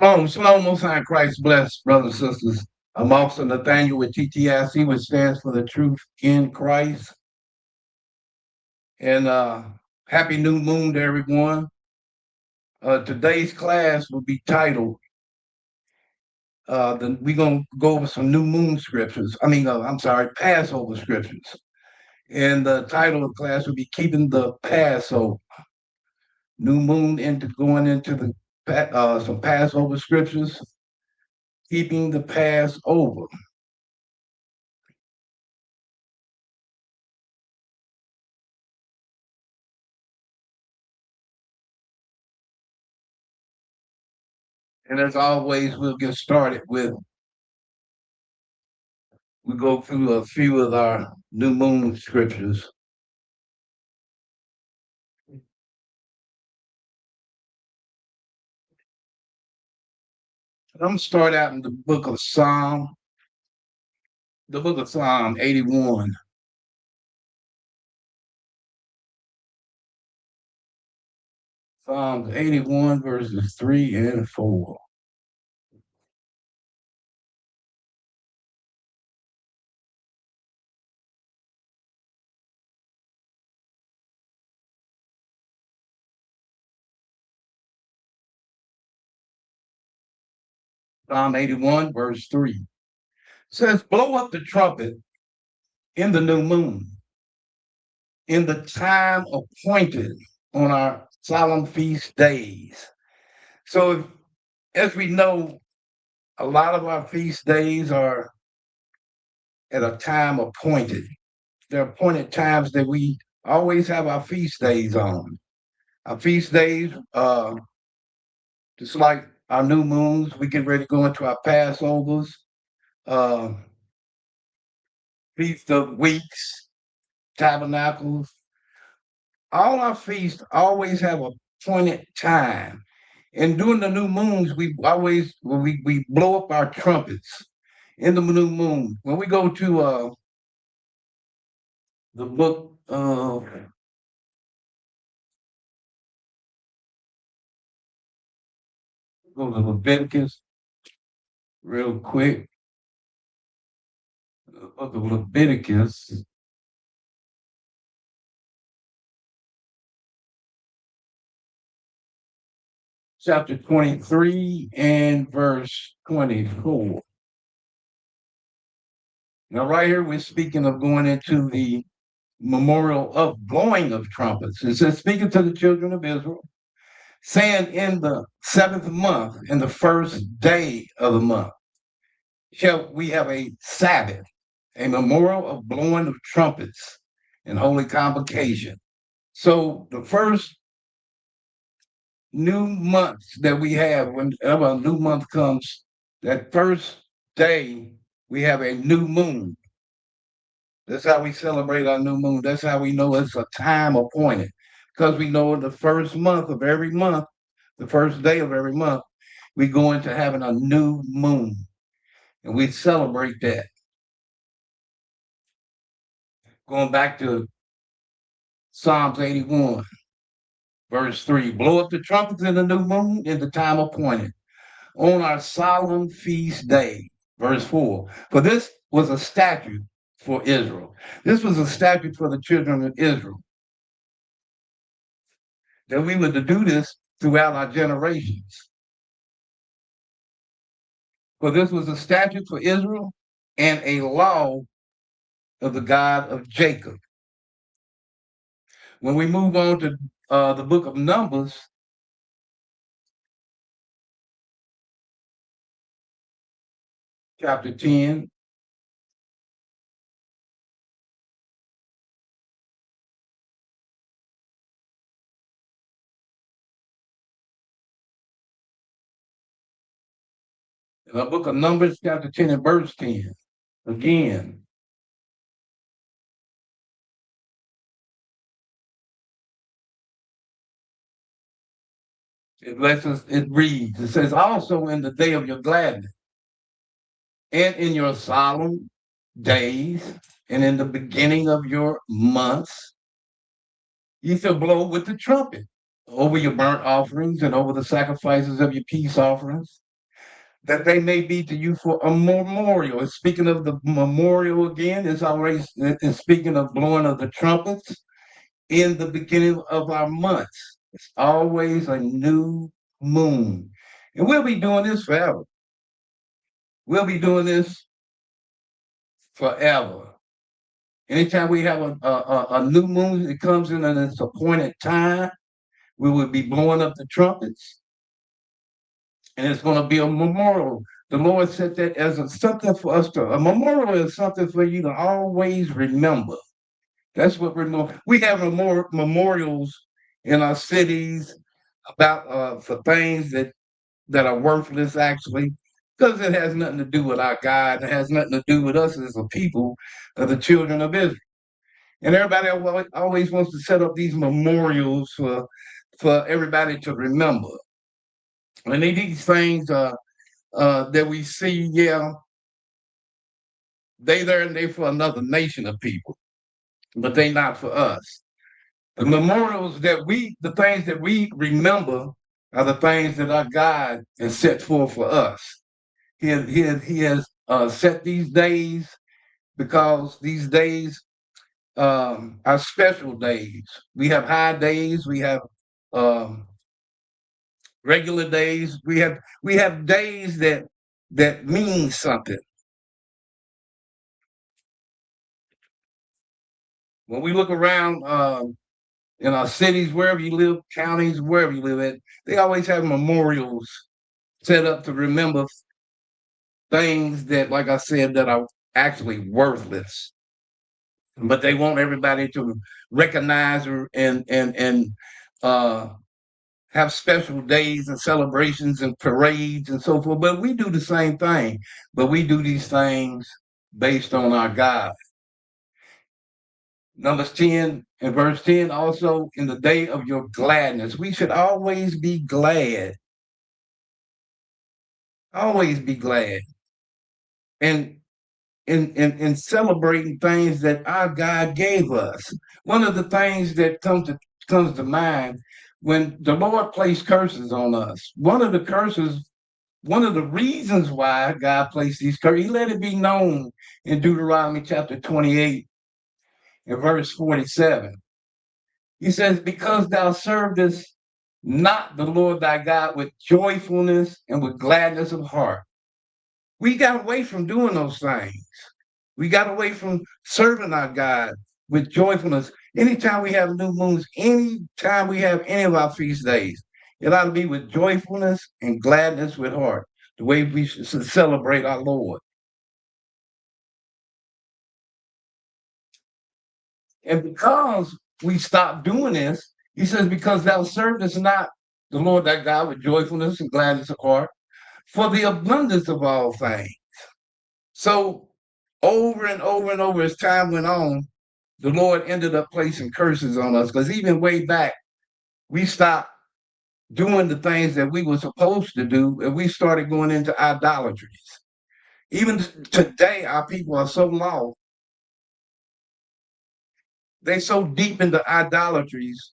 Shalom, Most High Christ bless, brothers and sisters. I'm Officer Nathaniel with TTIC, which stands for the Truth in Christ. And happy new moon to everyone. Today's class will be titled, we're going to go over some new moon scriptures. Passover scriptures. And the title of the class will be Keeping the Passover. New moon into going into some Passover scriptures, keeping the Passover. And as always, we'll get started we go through a few of our new moon scriptures. I'm going to start out in the book of Psalm 81. Psalms 81, verses 3 and 4. Psalm 81, verse 3 says, blow up the trumpet in the new moon, in the time appointed on our solemn feast days. So, as we know, a lot of our feast days are at a time appointed. There are appointed times that we always have our feast days on. Our feast days, just like our new moons, we get ready to go into our Passovers, uh, Feast of Weeks, Tabernacles. All our feasts always have a appointed time. And during the new moons, we blow up our trumpets in the new moon. When we go to the book of go to Leviticus real quick. The book of Leviticus, chapter 23 and verse 24. Now, right here, we're speaking of going into the memorial of blowing of trumpets. It says, speaking to the children of Israel, saying, in the seventh month, in the first day of the month, shall we have a Sabbath, a memorial of blowing of trumpets and holy convocation. So the first new months that we have, whenever a new month comes, that first day we have a new moon. That's how we celebrate our new moon. That's how we know it's a time appointed. Because we know the first month of every month, the first day of every month, we go into having a new moon. And we celebrate that. Going back to Psalms 81, verse 3. Blow up the trumpets in the new moon in the time appointed, on our solemn feast day. Verse 4. For this was a statute for Israel. This was a statute for the children of Israel, that we were to do this throughout our generations. For this was a statute for Israel and a law of the God of Jacob. When we move on to the book of Numbers, chapter 10, in the book of Numbers, chapter 10 and verse 10, again, it reads, it says, also in the day of your gladness, and in your solemn days, and in the beginning of your months, you shall blow with the trumpet over your burnt offerings and over the sacrifices of your peace offerings. that they may be to you for a memorial. And speaking of the memorial again, it's speaking of blowing of the trumpets in the beginning of our months. It's always a new moon. And we'll be doing this forever. We'll be doing this forever. Anytime we have a new moon, it comes in at its appointed time. We will be blowing up the trumpets, and it's going to be a memorial. The Lord said that as something for us to, a memorial is something for you to always remember. That's what we have memorials in our cities about for things that are worthless actually, because it has nothing to do with our God. It has nothing to do with us as a people of the children of Israel. And everybody always wants to set up these memorials for everybody to remember. And these things that we see, yeah, they for another nation of people, but they not for us. The memorials the things that we remember are the things that our God has set forth for us. He has set these days because these days are special days. We have high days. We have um, regular days. We have days that mean something. When we look around in our cities, wherever you live, counties, wherever you live at, they always have memorials set up to remember things that, like I said, that are actually worthless. But they want everybody to recognize and uh, have special days and celebrations and parades and so forth. But we do the same thing. But we do these things based on our God. Numbers 10 and verse 10 also in the day of your gladness. We should always be glad. Always be glad. And in celebrating things that our God gave us. One of the things that comes to mind when the Lord placed curses on us. One of the reasons why God placed these curses, He let it be known in Deuteronomy chapter 28 and verse 47. He says, because thou servedest not the Lord thy God with joyfulness and with gladness of heart. We got away from doing those things. We got away from serving our God with joyfulness. Anytime we have new moons, anytime we have any of our feast days, it ought to be with joyfulness and gladness with heart, the way we should celebrate our Lord. And because we stopped doing this, he says, because thou servest not the Lord thy God with joyfulness and gladness of heart, for the abundance of all things. So over and over and over as time went on, the Lord ended up placing curses on us because even way back, we stopped doing the things that we were supposed to do and we started going into idolatries. Even today, our people are so lost. They so deep into idolatries.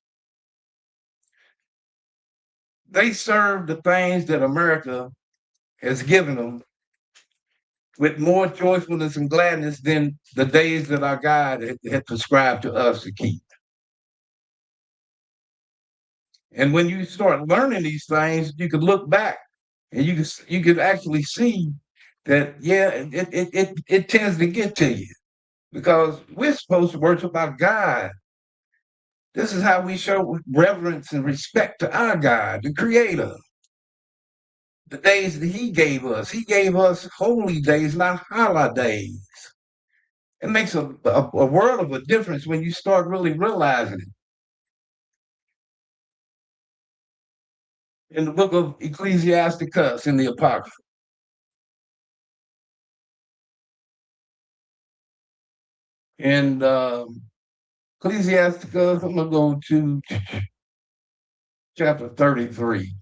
They serve the things that America has given them with more joyfulness and gladness than the days that our God had prescribed to us to keep. And when you start learning these things, you can look back and you could actually see that it tends to get to you because we're supposed to worship our God. This is how we show reverence and respect to our God, the Creator. The days that He gave us holy days, not holidays. It makes a world of a difference when you start really realizing it. In the book of Ecclesiasticus in the Apocrypha, and Ecclesiasticus, I'm going to go to chapter 33.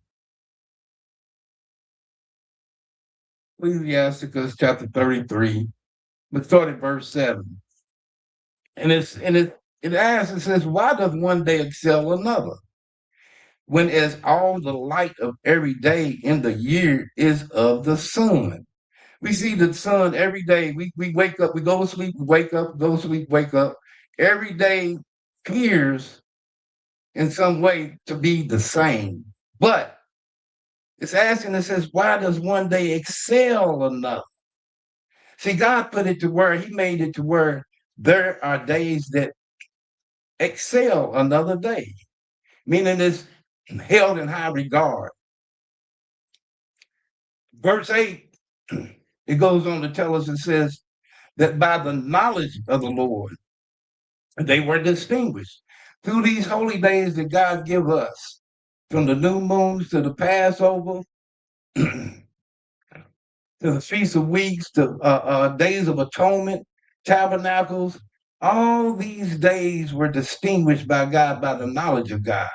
Ecclesiasticus chapter 33. Let's start at verse 7. And it says, why does one day excel another? when as all the light of every day in the year is of the sun. We see the sun every day. We wake up, we go to sleep, we wake up, go to sleep, wake up. Every day appears in some way to be the same. But it's asking, it says, why does one day excel another? See, God put it to where He made it to where there are days that excel another day, meaning it's held in high regard. Verse 8, it goes on to tell us, it says that by the knowledge of the Lord, they were distinguished. Through these holy days that God give us, from the new moons to the Passover, to the Feast of Weeks, to days of atonement, tabernacles, all these days were distinguished by God by the knowledge of God.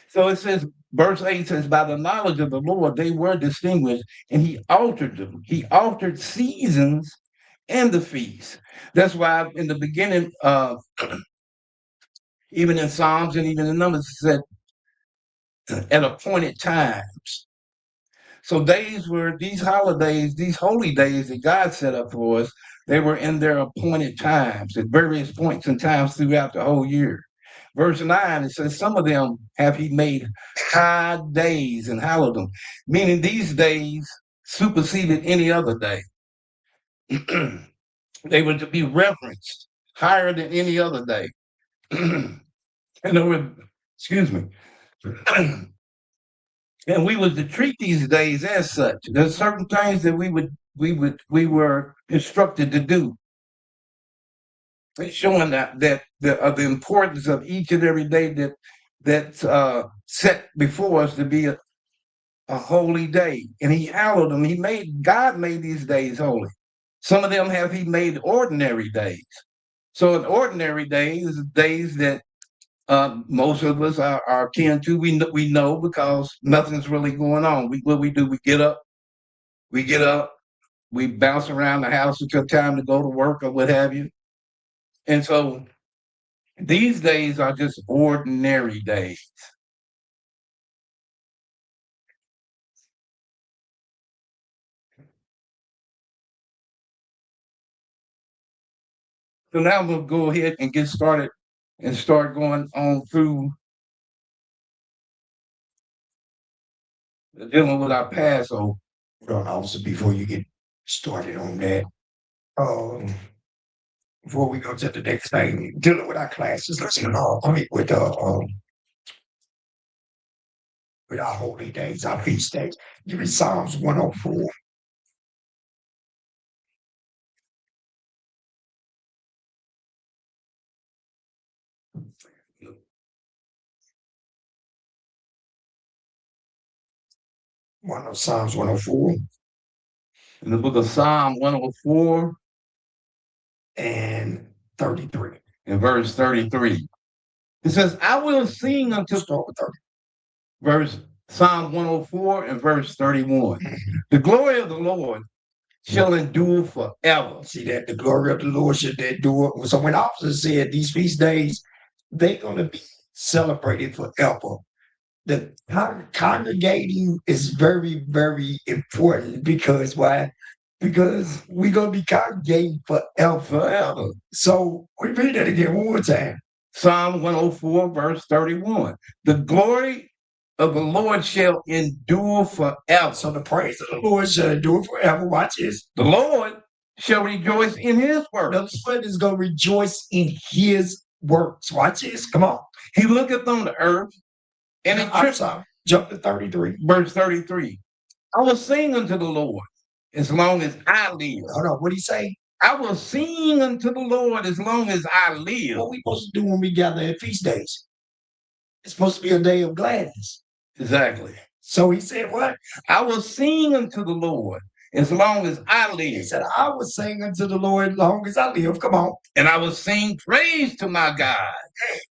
So it says, verse 8 says, by the knowledge of the Lord, they were distinguished, and He altered them. He altered seasons and the feasts. That's why in the beginning, even in Psalms and even in Numbers, it said, at appointed times. So days were these holidays, these holy days that God set up for us, they were in their appointed times at various points and times throughout the whole year. Verse 9, it says, some of them have He made high days and hallowed them, meaning these days superseded any other day. They were to be reverenced higher than any other day. And there were, excuse me. And we was to treat these days as such. There's certain things that we were instructed to do. It's showing that the importance of each and every day that's set before us to be a holy day. And He hallowed them. God made these days holy. Some of them have He made ordinary days. So an ordinary day is days that most of us are akin to. We know because nothing's really going on. What we do, we get up, we bounce around the house until time to go to work or what have you. And so these days are just ordinary days. So now we'll go ahead and get started and start going on through dealing with our Passover. Also, before you get started on that, before we go to the next thing, dealing with our classes, listen, with our holy days, our feast days. Give me Psalms 104. Psalms 104. In the book of Psalm 104 and 33. In verse 33. It says, I will sing unto Start with 30. Verse Psalm 104 and verse 31. The glory of the Lord shall endure forever. See that? The glory of the Lord shall endure. So when officers said these feast days, they're going to be celebrated forever. The congregating is very, very important because why? Because we're going to be congregating forever. So we read that again one more time. Psalm 104, verse 31. The glory of the Lord shall endure forever. So the praise of the Lord shall endure forever. Watch this. The Lord shall rejoice in His works. The Lord is going to rejoice in His works. Watch this. Come on. He looketh on the earth and jump to 33. Verse 33. I will sing unto the Lord as long as I live. Hold on. What did He say? I will sing unto the Lord as long as I live. What are we supposed to do when we gather at feast days? It's supposed to be a day of gladness. Exactly. So He said what? I will sing unto the Lord as long as I live. He said, I will sing unto the Lord as long as I live. Come on. And I will sing praise to my God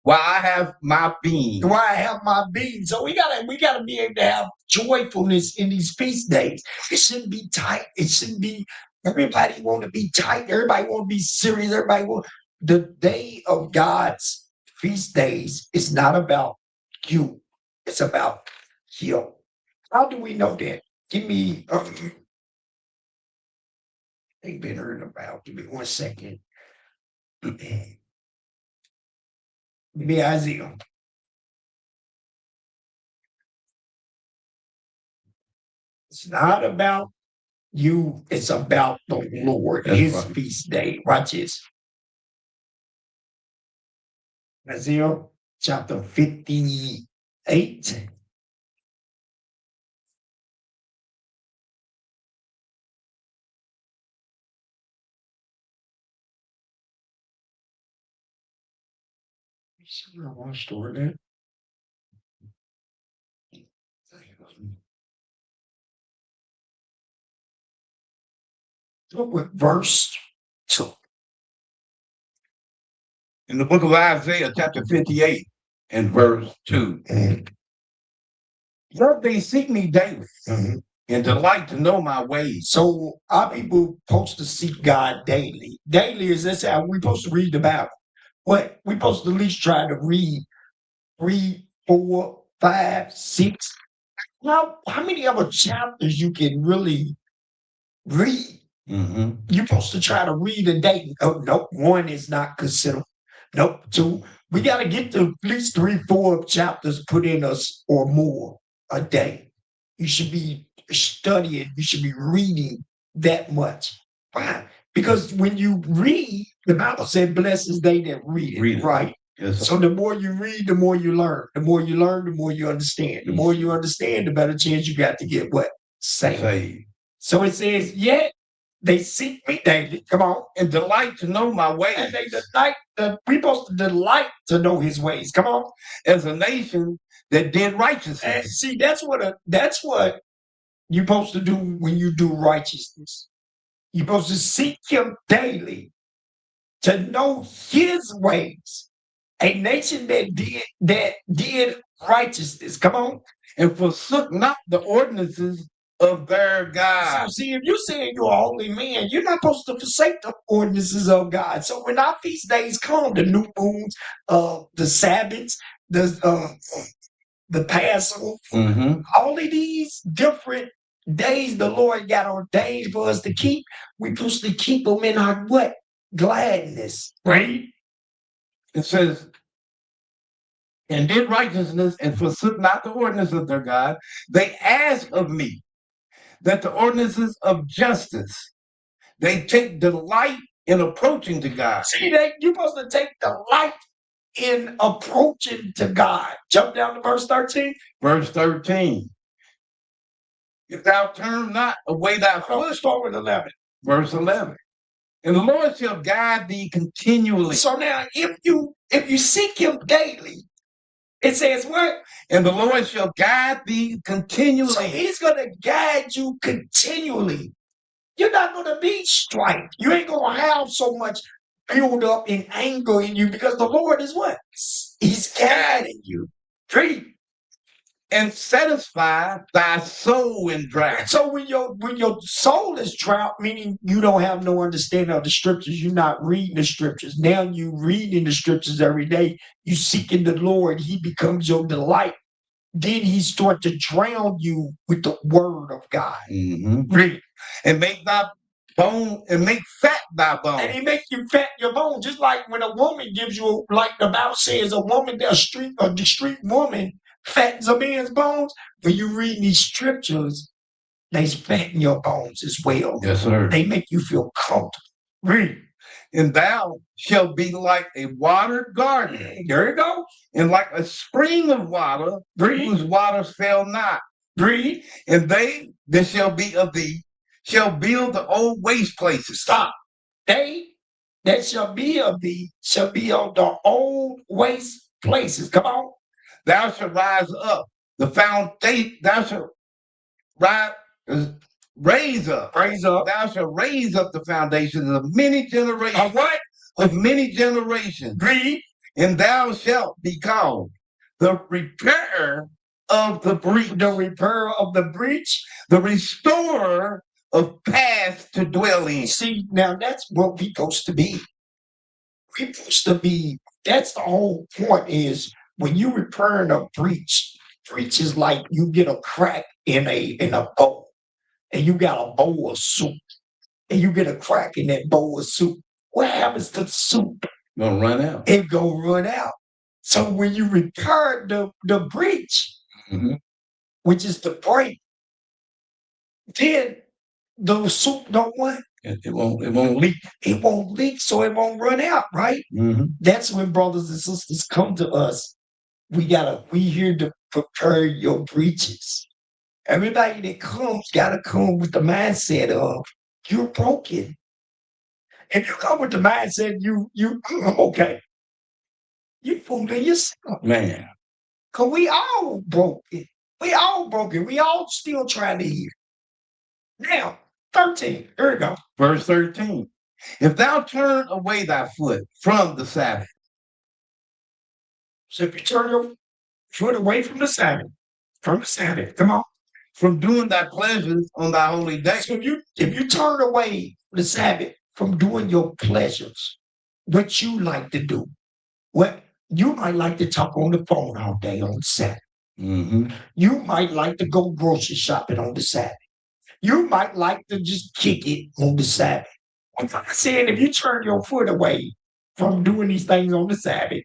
while I have my being. While I have my being. So we gotta be able to have joyfulness in these feast days. It shouldn't be tight. It shouldn't be everybody want to be tight. Everybody want to be serious. Everybody want the day of God's feast days is not about you. It's about you. How do we know that? Give me they've been heard about. Give me 1 second. Maybe Isaiah. It's not about you, it's about the Lord, That's his right. feast day. Watch this. Isaiah chapter 58. I want to store that. Look with verse 2. In the book of Isaiah, chapter 58 and verse 2. Yet they seek me daily Mhm. and delight to know my ways. So our people supposed to seek God daily. Daily is that's how we supposed to read the Bible. What we supposed to at least try to read 3, 4, 5, 6. Now, how many other chapters you can really read? Mm-hmm. You're supposed to try to read a day. Oh, nope, 1 is not considered. Nope, 2. We got to get to at least 3, 4 chapters put in us or more a day. You should be studying. You should be reading that much. Why? Because when you read, the Bible said, "Blessed is they that read it." Read it. Right. Yes, So the more you read, the more you learn. The more you learn, the more you understand. The more you understand, the better chance you got to get what? Saved. saved. So it says, "Yet they seek me daily." Come on. And delight to know my And ways. they delight, we supposed to delight to know his ways. Come on. As a nation that did And righteousness. see, that's what you're supposed to do when you do righteousness. You're supposed to seek him daily to know his ways. A nation that did righteousness. Come on. And forsook not the ordinances of their So God. see, if you're saying you're a holy man, you're not supposed to forsake the ordinances of God. So when our feast days come, the new moons, the Sabbaths, the Passover, Mm-hmm. all of these different days the Lord got ordained for us to keep, we're supposed to keep them in our what? Gladness, right? It says, and did righteousness and forsook not the ordinance of their God. They ask of me that the ordinances of justice, they take delight in approaching to God. See that you're supposed to take delight in approaching to God. Jump down to verse 13. Verse 13. If thou turn not away thy foot. Start with 11. Verse 11. And the Lord shall guide thee continually. So now if you seek him daily, it says what? And the Lord shall guide thee continually. So he's going to guide you continually. You're not going to be strife. You ain't going to have so much build up in anger in you because the Lord is what? He's guiding you. Read. And satisfy thy soul in drought. So when your soul is drought, meaning you don't have no understanding of the scriptures, you're not reading the scriptures. Now you reading the scriptures every day. You seeking the Lord, he becomes your delight. Then he start to drown you with the word of God. Mm-hmm. Read. And make thy bone and make fat thy bone. And he make you fat your bone, just like when a woman gives you, like the Bible says, a discreet woman fattens a man's bones. When you read these scriptures, they fatten your bones as well. Yes, sir. They make you feel comfortable. Read. And thou shalt be like a watered garden. There you go. And like a spring of water, whose waters fail not. Read. And they that shall be of thee shall build the old waste places. Stop. They that shall be of thee shall be on the old waste places. Come on. Thou shalt rise up the foundation. Thou shalt raise up. Thou shalt raise up the foundations of many generations. Of what? Of many generations. Read. And thou shalt be called the repairer of the breach. The repairer of the breach. The restorer of paths to dwell in. See, now that's what we're supposed to be. We're supposed to be, that's the whole point is when you repairing a breach is like you get a crack in a bowl, and you got a bowl of soup, and you get a crack in that bowl of soup. What happens to the soup? Gonna run out. It gonna run out. So when you repair the breach, which is the break, then the soup don't what? It won't leak. It won't leak, so it won't run out, right? That's when brothers and sisters come to us. We here to prepare your breaches. Everybody that comes gotta come with the mindset of you're broken. If you come with the mindset I'm okay, you fooling yourself. Man. Cause we all broken. We all broken. We all still trying to hear. Now, 13. Here we go. Verse 13. If thou turn away thy foot from the Sabbath. So if you turn your foot away from the Sabbath, come on. From doing thy pleasures on thy holy day. So if you turn away the Sabbath from doing your pleasures, what you like to do, what you might like to talk on the phone all day on Sabbath. You might like to go grocery shopping on the Sabbath. You might like to just kick it on the Sabbath. I'm saying if you turn your foot away from doing these things on the Sabbath,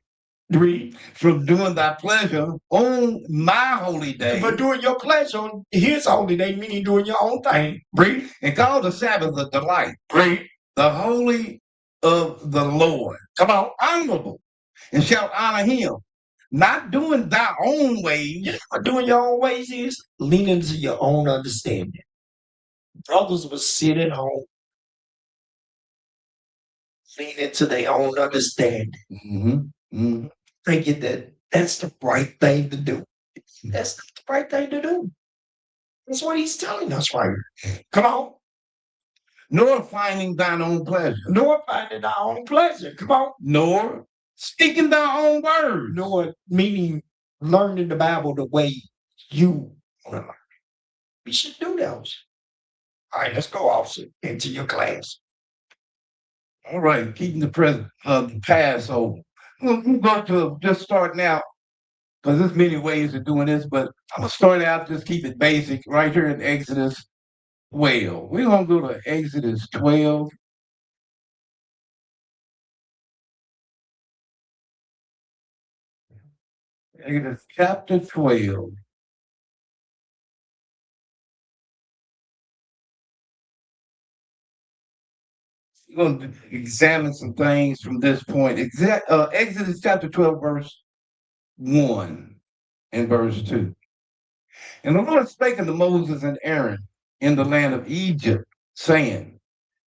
read. From doing thy pleasure on my holy day. But doing your pleasure on his holy day, meaning doing your own thing. Read. And call the Sabbath a delight. Read. The holy of the Lord. Come on. Honorable. And shalt honor him. Not doing thy own ways. Doing your own ways is leaning to your own understanding. Brothers will sit at home, leaning to their own understanding. Thinking that that's the right thing to do. That's not the right thing to do. That's what he's telling us right here. Come on. Nor finding thine own pleasure. Nor finding thy own pleasure. Come on. Nor speaking thy own words. Nor meaning learning the Bible the way you want to learn. We should do those. All right, let's go, officer, into your class. All right, keeping the Passover. We're going to just start now, because there's many ways of doing this, but I'm going to start out, just keep it basic, right here in Exodus 12. We're going to go to Exodus 12. Exodus chapter 12. We're going to examine some things from this point. Exodus chapter 12, verse 1 and verse 2. And the Lord spake unto Moses and Aaron in the land of Egypt, saying,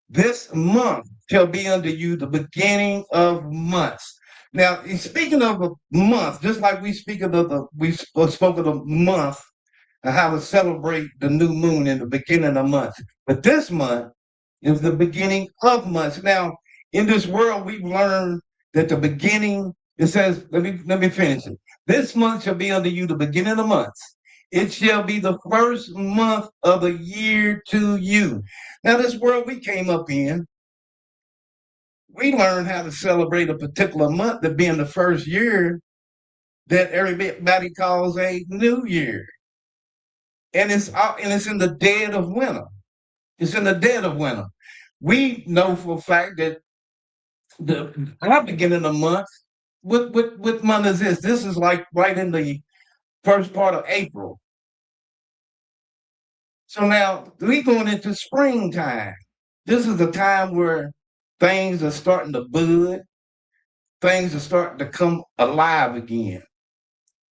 this month shall be unto you the beginning of months. Now, he's speaking of a month, just like we spoke of the month and how to celebrate the new moon in the beginning of months. But this month is the beginning of months. Now, in this world, we've learned that the beginning, it says, let me finish it. This month shall be unto you the beginning of months. It shall be the first month of the year to you. Now, this world we came up in, we learned how to celebrate a particular month that being the first year that everybody calls a new year. And it's in the dead of winter. It's in the dead of winter. We know for a fact that our beginning of the month, what month is this? This is like right in the first part of April. So now we're going into springtime. This is the time where things are starting to bud. Things are starting to come alive again.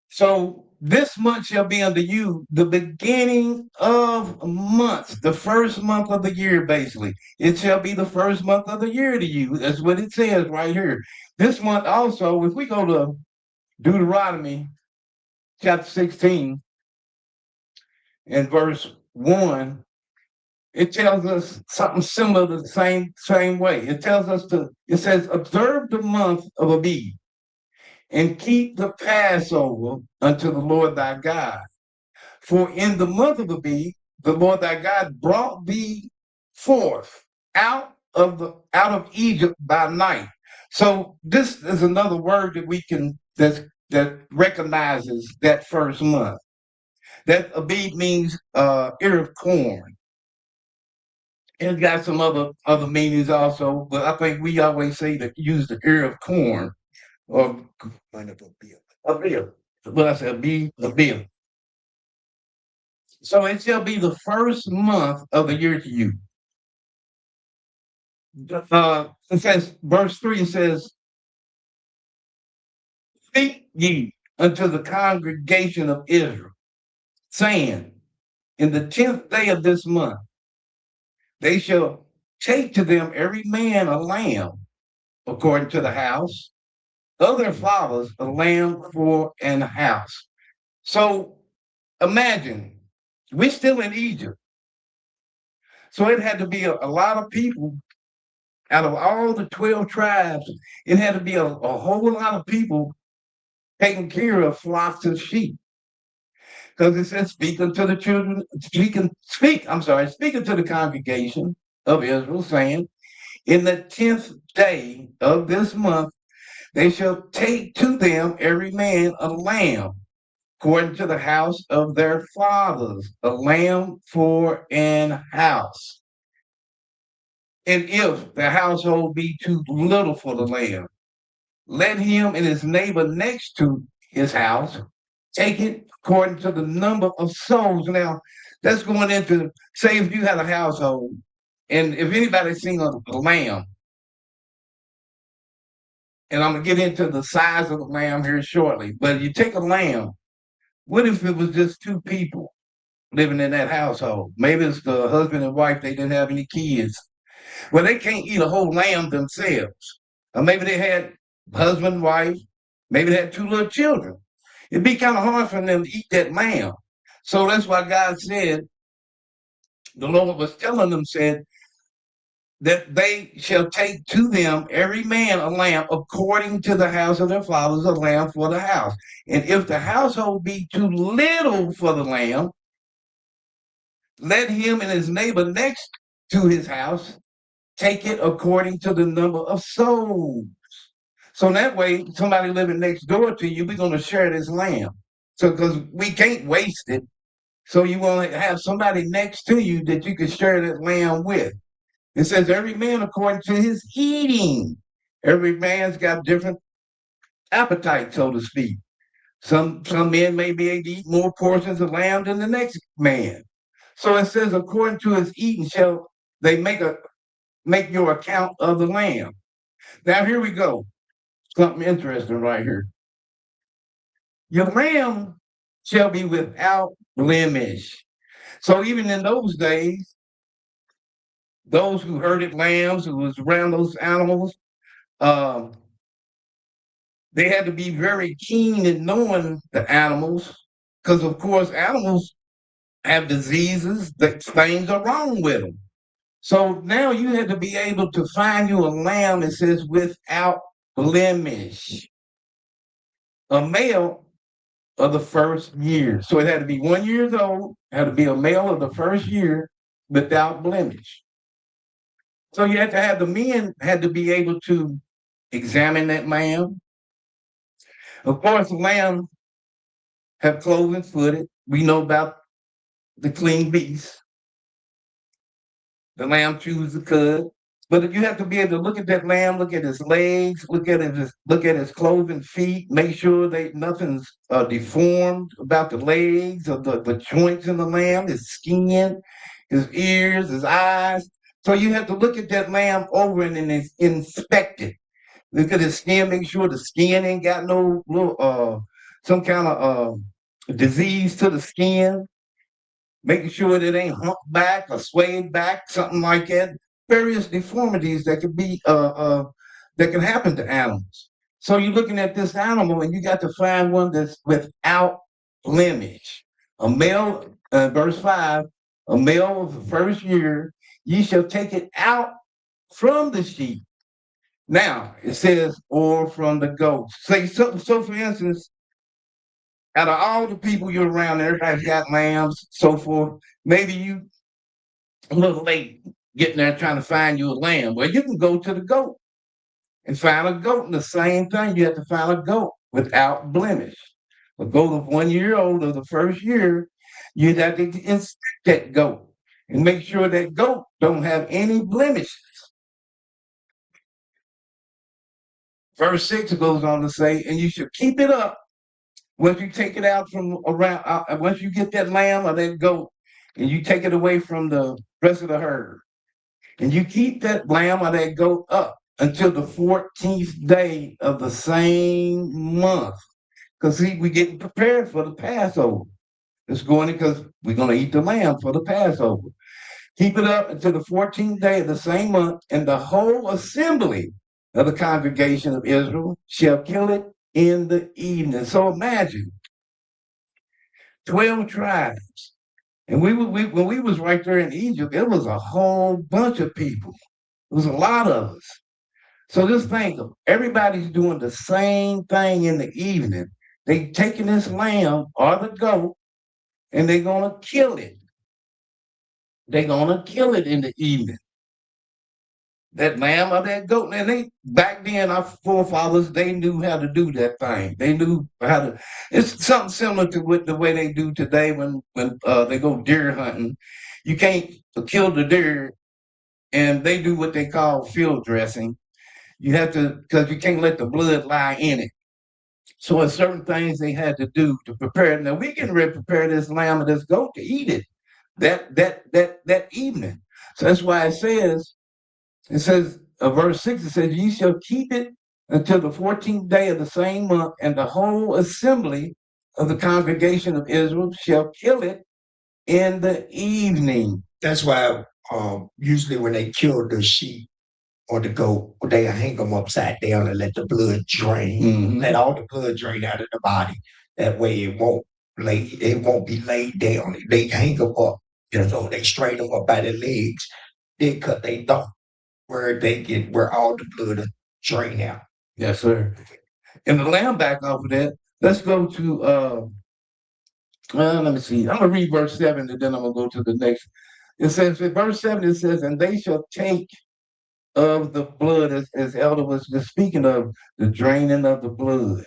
So this month shall be unto you the beginning of months, the first month of the year, basically. It shall be the first month of the year to you. That's what it says right here. This month also, if we go to Deuteronomy chapter 16 and verse 1, it tells us something similar the same way. It says, observe the month of Abib and keep the Passover unto the Lord thy God. For in the month of Abib, the Lord thy God brought thee forth out of Egypt by night. So this is another word that that recognizes that first month. That Abib means ear of corn. It's got some other meanings also, but I think we always say to use the ear of corn or a bill. What I said, a bill. So it shall be the first month of the year to you. It says, verse 3 says, speak ye unto the congregation of Israel, saying, in the 10th day of this month, they shall take to them every man a lamb according to the house of their fathers, a lamb for an house. So imagine, we're still in Egypt. So it had to be a lot of people out of all the 12 tribes. It had to be a whole lot of people taking care of flocks of sheep. Because it says, speak unto the children, speaking to the congregation of Israel, saying, in the 10th day of this month, they shall take to them every man a lamb, according to the house of their fathers, a lamb for an house. And if the household be too little for the lamb, let him and his neighbor next to his house take it according to the number of souls. Now, that's going into, say, if you had a household, and if anybody's seen a lamb, and I'm going to get into the size of the lamb here shortly, but you take a lamb, what if it was just two people living in that household? Maybe it's the husband and wife, they didn't have any kids. Well, they can't eat a whole lamb themselves. Or maybe they had husband, wife, maybe they had two little children. It'd be kind of hard for them to eat that lamb. So that's why God said, the Lord was telling them, said, that they shall take to them every man a lamb according to the house of their fathers, a lamb for the house. And if the household be too little for the lamb, let him and his neighbor next to his house take it according to the number of souls. So that way, somebody living next door to you, we're going to share this lamb. So, because we can't waste it. So you want to have somebody next to you that you can share that lamb with. It says every man according to his eating. Every man's got different appetite, so to speak. Some men may be able to eat more portions of lamb than the next man. So it says, according to his eating shall they make your account of the lamb. Now here we go. Something interesting right here. Your lamb shall be without blemish. So even in those days, those who herded lambs, who was around those animals, um, they had to be very keen in knowing the animals, because of course animals have diseases, that things are wrong with them. So now you had to be able to find you a lamb that says without blemish, a male of the first year. So it had to be 1 year old, had to be a male of the first year without blemish. So you had to have the men had to be able to examine that lamb. Of course, the lamb have cloven footed. We know about the clean beast. The lamb chews the cud. But you have to be able to look at that lamb, look at his legs, look at his cloven feet, make sure that nothing's deformed about the legs or the joints in the lamb, his skin, his ears, his eyes. So you have to look at that lamb over and inspect it. Look at his skin, make sure the skin ain't got no little some kind of disease to the skin, making sure that it ain't humped back or swayed back, something like that. Various deformities that could be that can happen to animals. So you're looking at this animal and you got to find one that's without blemish. A male, verse 5, a male of the first year, ye shall take it out from the sheep. Now it says, or from the goats. So for instance, out of all the people you're around, everybody's got lambs, so forth. Maybe you a little late getting there trying to find you a lamb. Well, you can go to the goat and find a goat, and the same thing. You have to find a goat without blemish. A goat of 1 year old of the first year, you'd have to inspect that goat and make sure that goat don't have any blemishes. Verse 6 goes on to say, and you should keep it up once you take it out from around, once you get that lamb or that goat, and you take it away from the rest of the herd, and you keep that lamb or that goat up until the 14th day of the same month. Because see, we're getting prepared for the Passover. It's going because we're going to eat the lamb for the Passover. Keep it up until the 14th day of the same month, and the whole assembly of the congregation of Israel shall kill it in the evening. So imagine 12 tribes. And when we was right there in Egypt, it was a whole bunch of people. It was a lot of us. So just think of everybody's doing the same thing in the evening. They taking this lamb or the goat and they're gonna kill it. They're gonna kill it in the evening. That lamb or that goat. And they back then our forefathers, they knew how to do that thing. They knew how to. It's something similar to what the way they do today when they go deer hunting. You can't kill the deer, and they do what they call field dressing. You have to because you can't let the blood lie in it. So there's certain things they had to do to prepare it. Now we getting ready to prepare this lamb or this goat to eat it that evening. So that's why it says, verse 6, it says, ye shall keep it until the 14th day of the same month, and the whole assembly of the congregation of Israel shall kill it in the evening. That's why usually when they kill the sheep or the goat, they hang them upside down and let the blood drain, let all the blood drain out of the body. That way it won't be laid down. They hang them up, so they straighten them up by their legs. They cut their thumb where all the blood is drained out. Yes, sir. And the lamb back off of that, let's go to let me see. I'm gonna read verse 7 and then I'm gonna go to the next. It says in verse 7, it says, and they shall take of the blood, as Elder was just speaking of, the draining of the blood.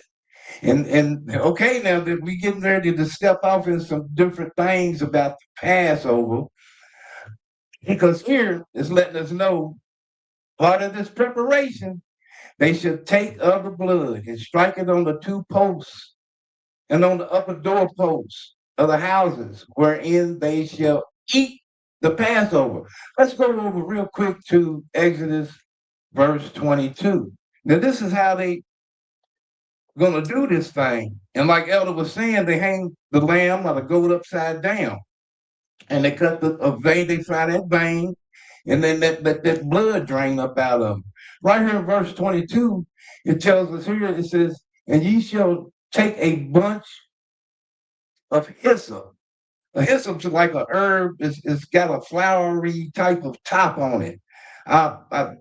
And okay, now that we getting ready to step off in some different things about the Passover, because here it's letting us know part of this preparation, they should take of the blood and strike it on the two posts and on the upper doorposts of the houses wherein they shall eat the Passover. Let's go over real quick to Exodus verse 22. Now, this is how they going to do this thing. And like Elder was saying, they hang the lamb or the goat upside down. And they cut a vein, they find that vein, and then that blood drain up out of them. Right here in verse 22, it tells us here, it says, and ye shall take a bunch of hyssop. A hyssop's like a herb. It's got a flowery type of top on it. I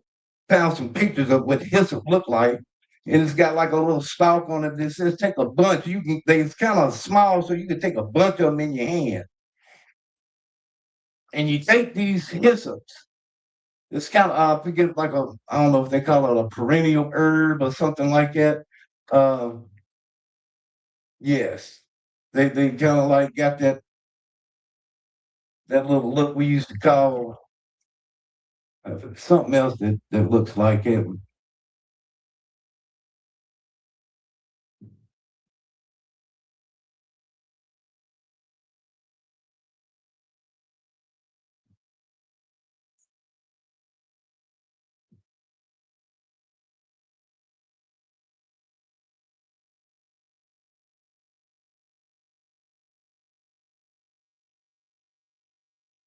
found some pictures of what hyssop looked like, and it's got like a little stalk on it. It says take a bunch. It's kind of small, so you can take a bunch of them in your hand. And you take these hyssops. It's kind of I forget I don't know if they call it a perennial herb or something like that. Yes, they kind of like got that little look we used to call something else that looks like it.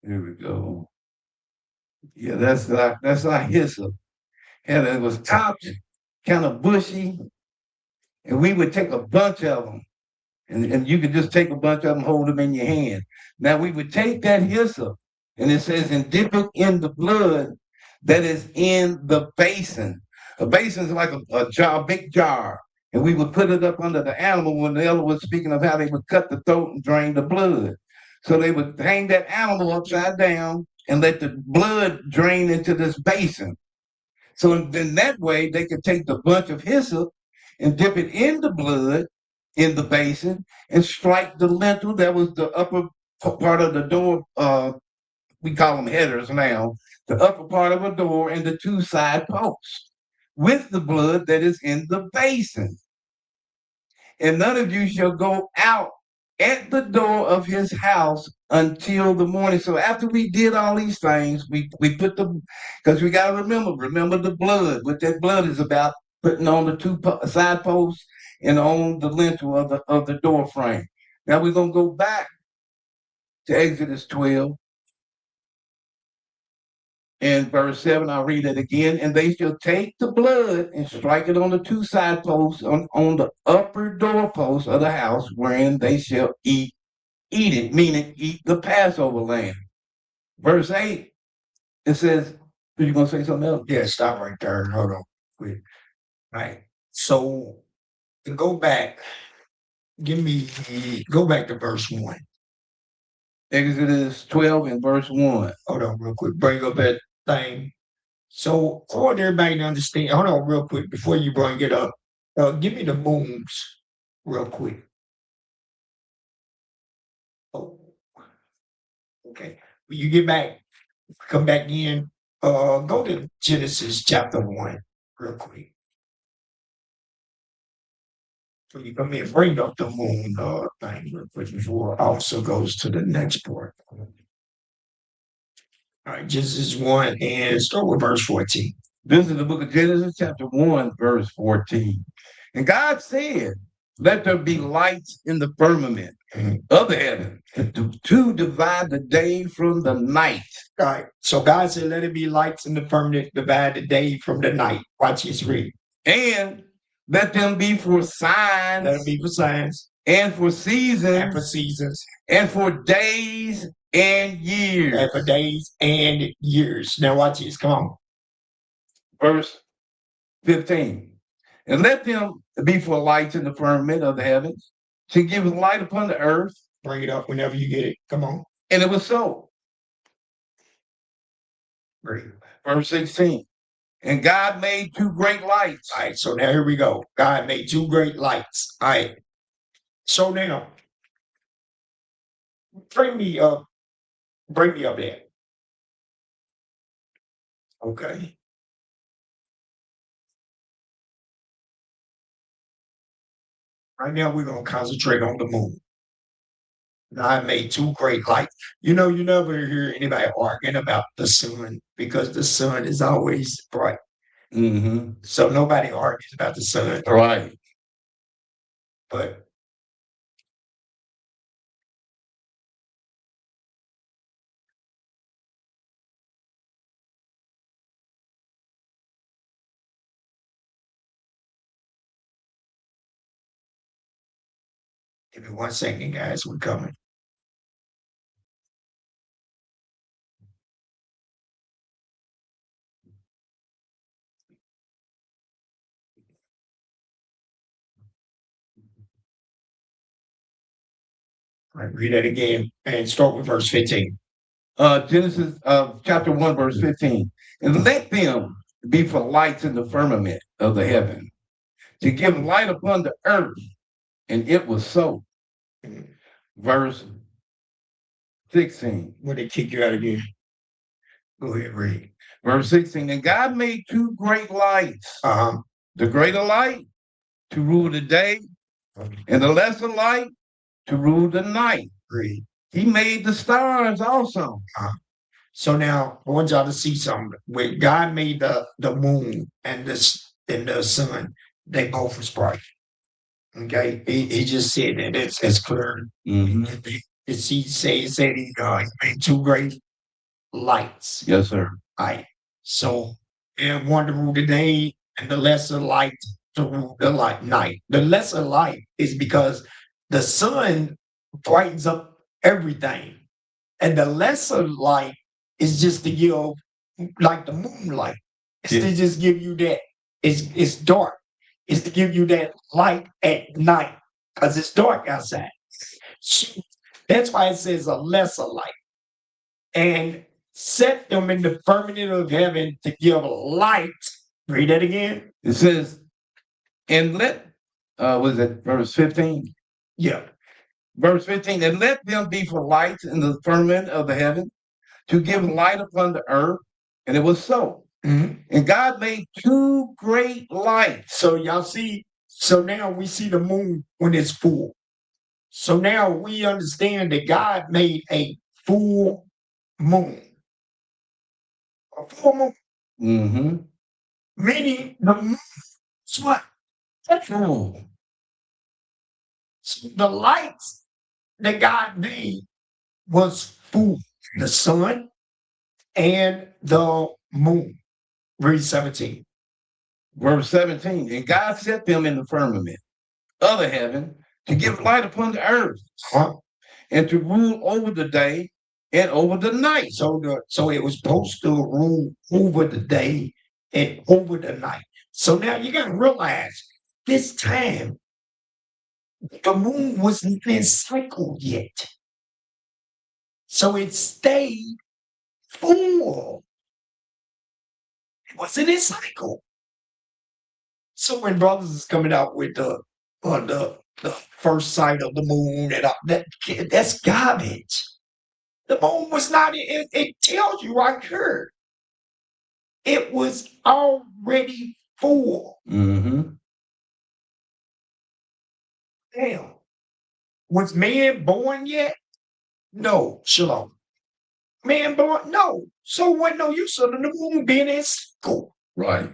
Here we go. Yeah, that's our hyssop. And it was topped, kind of bushy, and we would take a bunch of them. And you could just take a bunch of them, hold them in your hand. Now we would take that hyssop, and it says, and dip it in the blood that is in the basin. A basin is like a jar, a big jar. And we would put it up under the animal when the elder was speaking of how they would cut the throat and drain the blood. So they would hang that animal upside down and let the blood drain into this basin. So in that way, they could take the bunch of hyssop and dip it in the blood in the basin and strike the lintel. That was the upper part of the door. We call them headers now. The upper part of a door and the two side posts with the blood that is in the basin. And none of you shall go out at the door of his house until the morning. So after we did all these things, we put because we got to remember the blood. What that blood is about, putting on the two side posts and on the lintel of the door frame. Now we're going to go back to Exodus 12 and verse 7. I'll read it again. And they shall take the blood and strike it on the two side posts on the upper doorpost of the house, wherein they shall eat it, meaning eat the Passover lamb. Verse 8, it says, are you going to say something else? Yeah, stop right there. Hold on. Wait. Right. So to go back, go back to verse 1. Exodus 12 and verse 1. Hold on real quick. Bring up that thing. So I want everybody to understand. Hold on real quick before you bring it up. Give me the moons real quick. Oh, okay. When you get back, come back in. Go to Genesis chapter 1 real quick. When you come in, bring up the moon thing real quick before it also goes to the next part. All right, Genesis 1 and start with verse 14. This is the book of Genesis, chapter 1, verse 14. And God said, let there be lights in the firmament of the heaven to divide the day from the night. All right. So God said, let it be lights in the firmament, divide the day from the night. Watch this read. And let them be for signs. Let them be for signs. And for seasons. And for seasons. And for days and years. And for days and years. Now watch this. Come on. Verse 15. And let them be for lights in the firmament of the heavens, to give light upon the earth. Bring it up whenever you get it. Come on. And it was so. Great. Verse 16. And God made two great lights. All right, so now here we go. God made two great lights. All right. So now, bring me up there. Okay. Right now, we're going to concentrate on the moon. God made two great lights. You know, you never hear anybody arguing about the sun because the sun is always bright. Mm-hmm. So nobody argues about the sun. Right. But give me 1 second, guys. We're coming. All right, read that again and start with verse 15. Genesis chapter 1, verse 15. And let them be for lights in the firmament of the heaven, to give light upon the earth. And it was so. Verse 16. When they kick you out again. Go ahead, read. Verse 16. And God made two great lights. The greater light to rule the day, and the lesser light to rule the night. Read. He made the stars also. So now I want y'all to see something. When God made the moon and the sun, they both was bright. Okay, he just said that it's clear. Mm-hmm. He said he made two great lights. Yes, sir. All right. So and one to rule the day and the lesser light to rule the night. The lesser light is because the sun brightens up everything. And the lesser light is just to give, like the moonlight. It's to just give you that. It's dark. It's to give you that light at night because it's dark outside. That's why it says a lesser light. And set them in the firmament of heaven to give light. Read that again. It says, and let was it verse 15? Yeah. Verse 15, and let them be for lights in the firmament of the heaven to give light upon the earth. And it was so. Mhm. And God made two great lights. So y'all see, so now we see the moon when it's full. So now we understand that God made a full moon. A full moon, Mm-hmm. meaning the moon is what? Full. So the lights that God made was full. The sun and the moon. Read 17. Verse 17, and God set them in the firmament of the heaven to give light upon the earth Huh? and to rule over the day and over the night. So it was supposed to rule over the day and over the night. So now you got to realize this time the moon wasn't in cycle yet. So it stayed full. It wasn't in cycle. So when brothers is coming out with the first sight of the moon and all, that's garbage. The moon was not. It tells you right here. It was already full. Mm-hmm. Damn. Was man born yet? No. Shalom. Man born? No. So what? No use of the moon being in cycle, Right.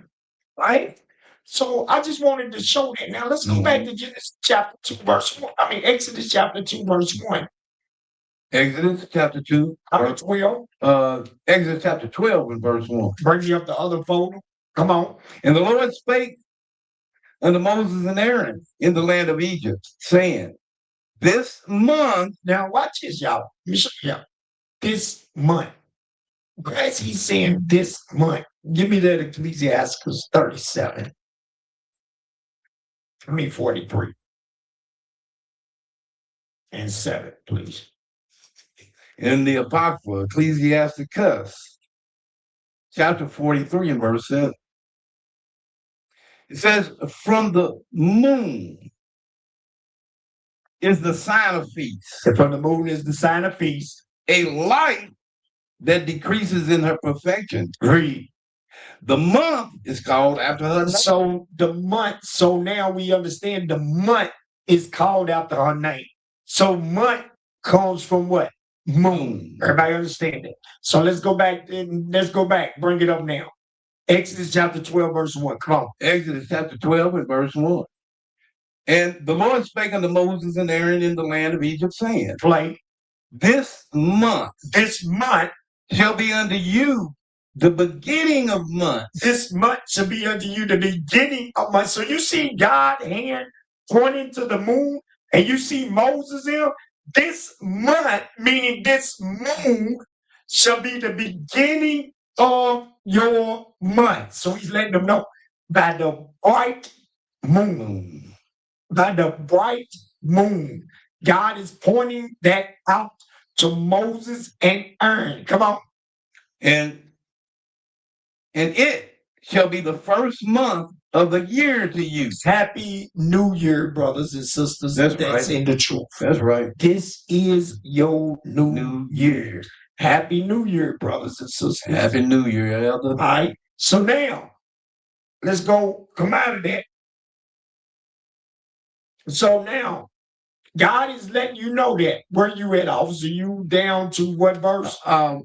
right? So I just wanted to show that. Now let's go back to Genesis chapter 2, verse 1. I mean Exodus chapter 2, verse 1. Exodus chapter 2. Verse 12. Exodus chapter 12 and verse 1. Bring me up the other folder. Come on. And the Lord spake unto Moses and Aaron in the land of Egypt, saying, this month. Now watch this, y'all. Let me show you. This month. As he's saying this month, give me that Ecclesiastes 37. 43. And 7, please. In the Apocrypha, Ecclesiasticus, chapter 43 and verse 7. It says, from the moon is the sign of feast. And from the moon is the sign of feast. A light that decreases in her perfection. Read. The month is called after her name. So the month, so now we understand the month is called after her name. So month comes from what? Moon. Everybody understand that? So let's go back. Bring it up now. Exodus chapter 12, verse 1. Come on. Exodus chapter 12 and verse 1. And the Lord spake unto Moses and Aaron in the land of Egypt, saying, Play. This month shall be unto you the beginning of months. This month shall be unto you the beginning of months. So you see God's hand pointing to the moon, and you see Moses here. This month, meaning this moon, shall be the beginning of your month. So he's letting them know by the bright moon. By the bright moon. God is pointing that out to Moses and Aaron. Come on. And it shall be the first month of the year to you. Happy New Year, brothers and sisters. That's right. In the truth. That's right. This is your new year. Happy New Year, brothers and sisters. Happy New Year, Elder. All right. So now, let's go come out of that. So now, God is letting you know that. Where you at, officer? You down to what verse? I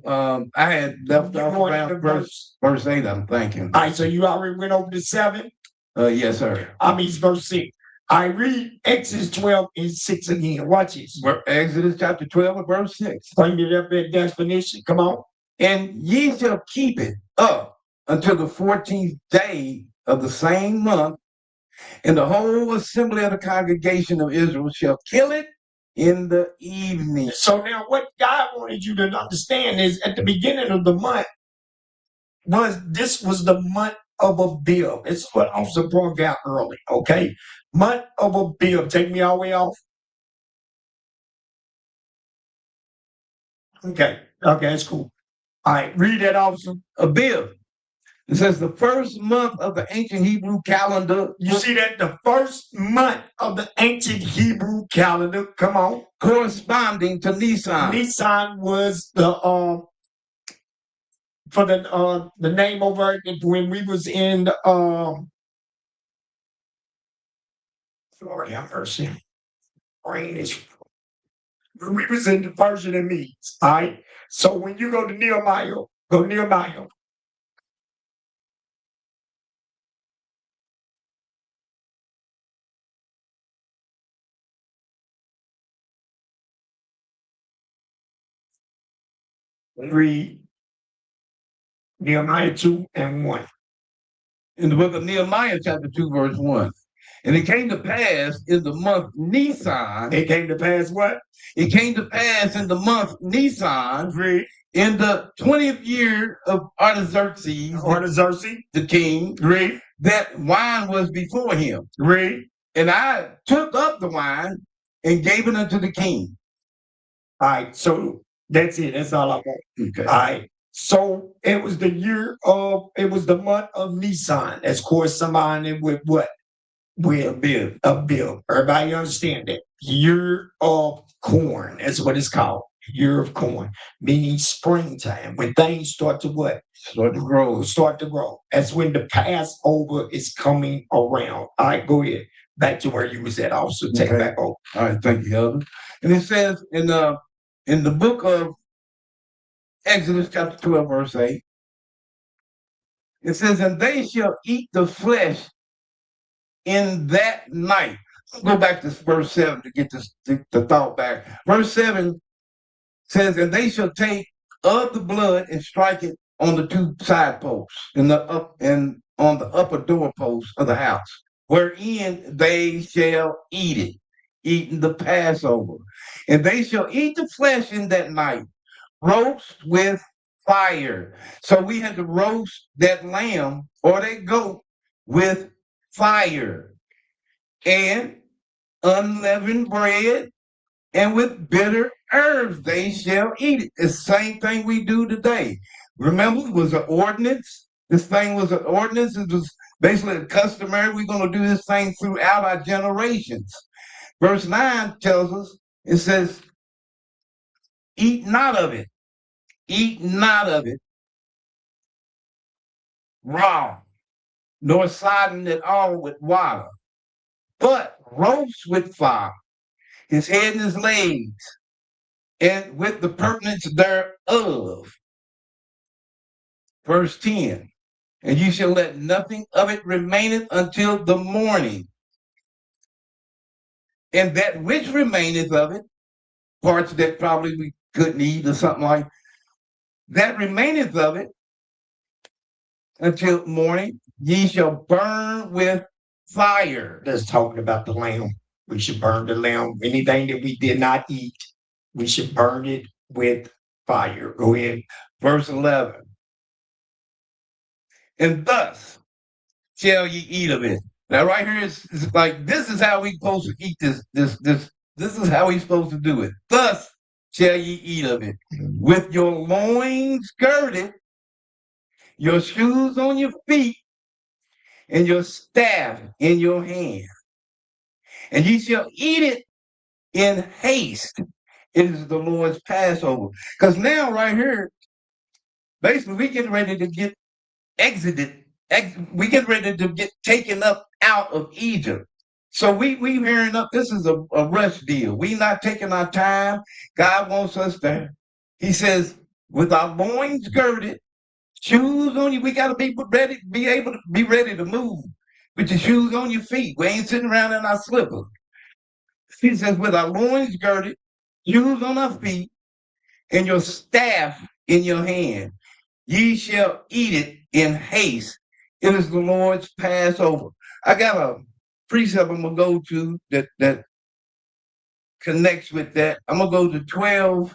had left off around verse 8, I'm thinking. All right, so you already went over to 7? Yes, sir. I mean, it's verse 6. I read Exodus 12 and 6 again. Watch this. Exodus chapter 12 and verse 6. Bring it up at definition. Come on. And ye shall keep it up until the 14th day of the same month, and the whole assembly of the congregation of Israel shall kill it in the evening. So now what God wanted you to understand is at the beginning of the month this was the month of Abib. It's what Officer brought out early, okay? Month of Abib. Take me all the way off. Okay, that's cool. All right, read that, Officer. Abib, It says the first month of the ancient Hebrew calendar. You see that? The first month of the ancient Hebrew calendar. Come on. Corresponding to Nisan. Nisan was the for the name over it when we was in Lord have mercy. Brain is when we was in the Persian and Medes. All right. So when you go to Nehemiah, go Nehemiah. Read Nehemiah 2 and 1. In the book of Nehemiah, chapter 2, verse 1. And it came to pass in the month Nisan. It came to pass what? It came to pass in the month Nisan. Read. In the 20th year of Artaxerxes, the king, read, that wine was before him. Read. And I took up the wine and gave it unto the king. All right, so that's it. That's all I want. Okay. All right. So it was the month of Nisan. That's corresponding with what? With a bill. Everybody understand that? Year of corn. That's what it's called. Year of corn, meaning springtime, when things start to what? Start to grow. Start to grow. That's when the Passover is coming around. All right, go ahead. Back to where you was at. Also, take it back over. All right, thank you, Elder. And it says in the book of Exodus chapter 12, verse 8, it says, and they shall eat the flesh in that night. Go back to verse 7 to get the thought back. Verse 7 says, and they shall take of the blood and strike it on the two side posts and on the upper doorpost of the house, wherein they shall eat it, eating the Passover. And they shall eat the flesh in that night, roast with fire. So we had to roast that lamb or that goat with fire and unleavened bread, and with bitter herbs they shall eat it. It's the same thing we do today. Remember, it was an ordinance. This thing was an ordinance. It was basically a customary. We're going to do this thing throughout our generations. Verse 9 tells us, it says, eat not of it. Eat not of it raw, nor sodden it all with water, but roast with fire his head and his legs, and with the purtenance thereof. Verse 10, and you shall let nothing of it remaineth until the morning. And that which remaineth of it, parts that probably we couldn't eat or something like that, remaineth of it until morning, ye shall burn with fire. That's talking about the lamb. We should burn the lamb. Anything that we did not eat, we should burn it with fire. Go ahead. Verse 11. And thus shall ye eat of it. Now, right here is like, this is how we supposed to eat this. This is how we supposed to do it. Thus shall ye eat of it, with your loins girded, your shoes on your feet, and your staff in your hand. And ye shall eat it in haste. It is the Lord's Passover. Because now, right here, basically, we getting ready to get exited. We get ready to get taken up out of Egypt. So we hearing up, this is a rush deal. We not taking our time. God wants us there. He says, with our loins girded, shoes on you, we got to be ready, be able to be ready to move with your shoes on your feet. We ain't sitting around in our slippers. He says, with our loins girded, shoes on our feet, and your staff in your hand, ye shall eat it in haste. It is the Lord's Passover. I got a precept I'm going to go to that connects with that. I'm going to go to 12,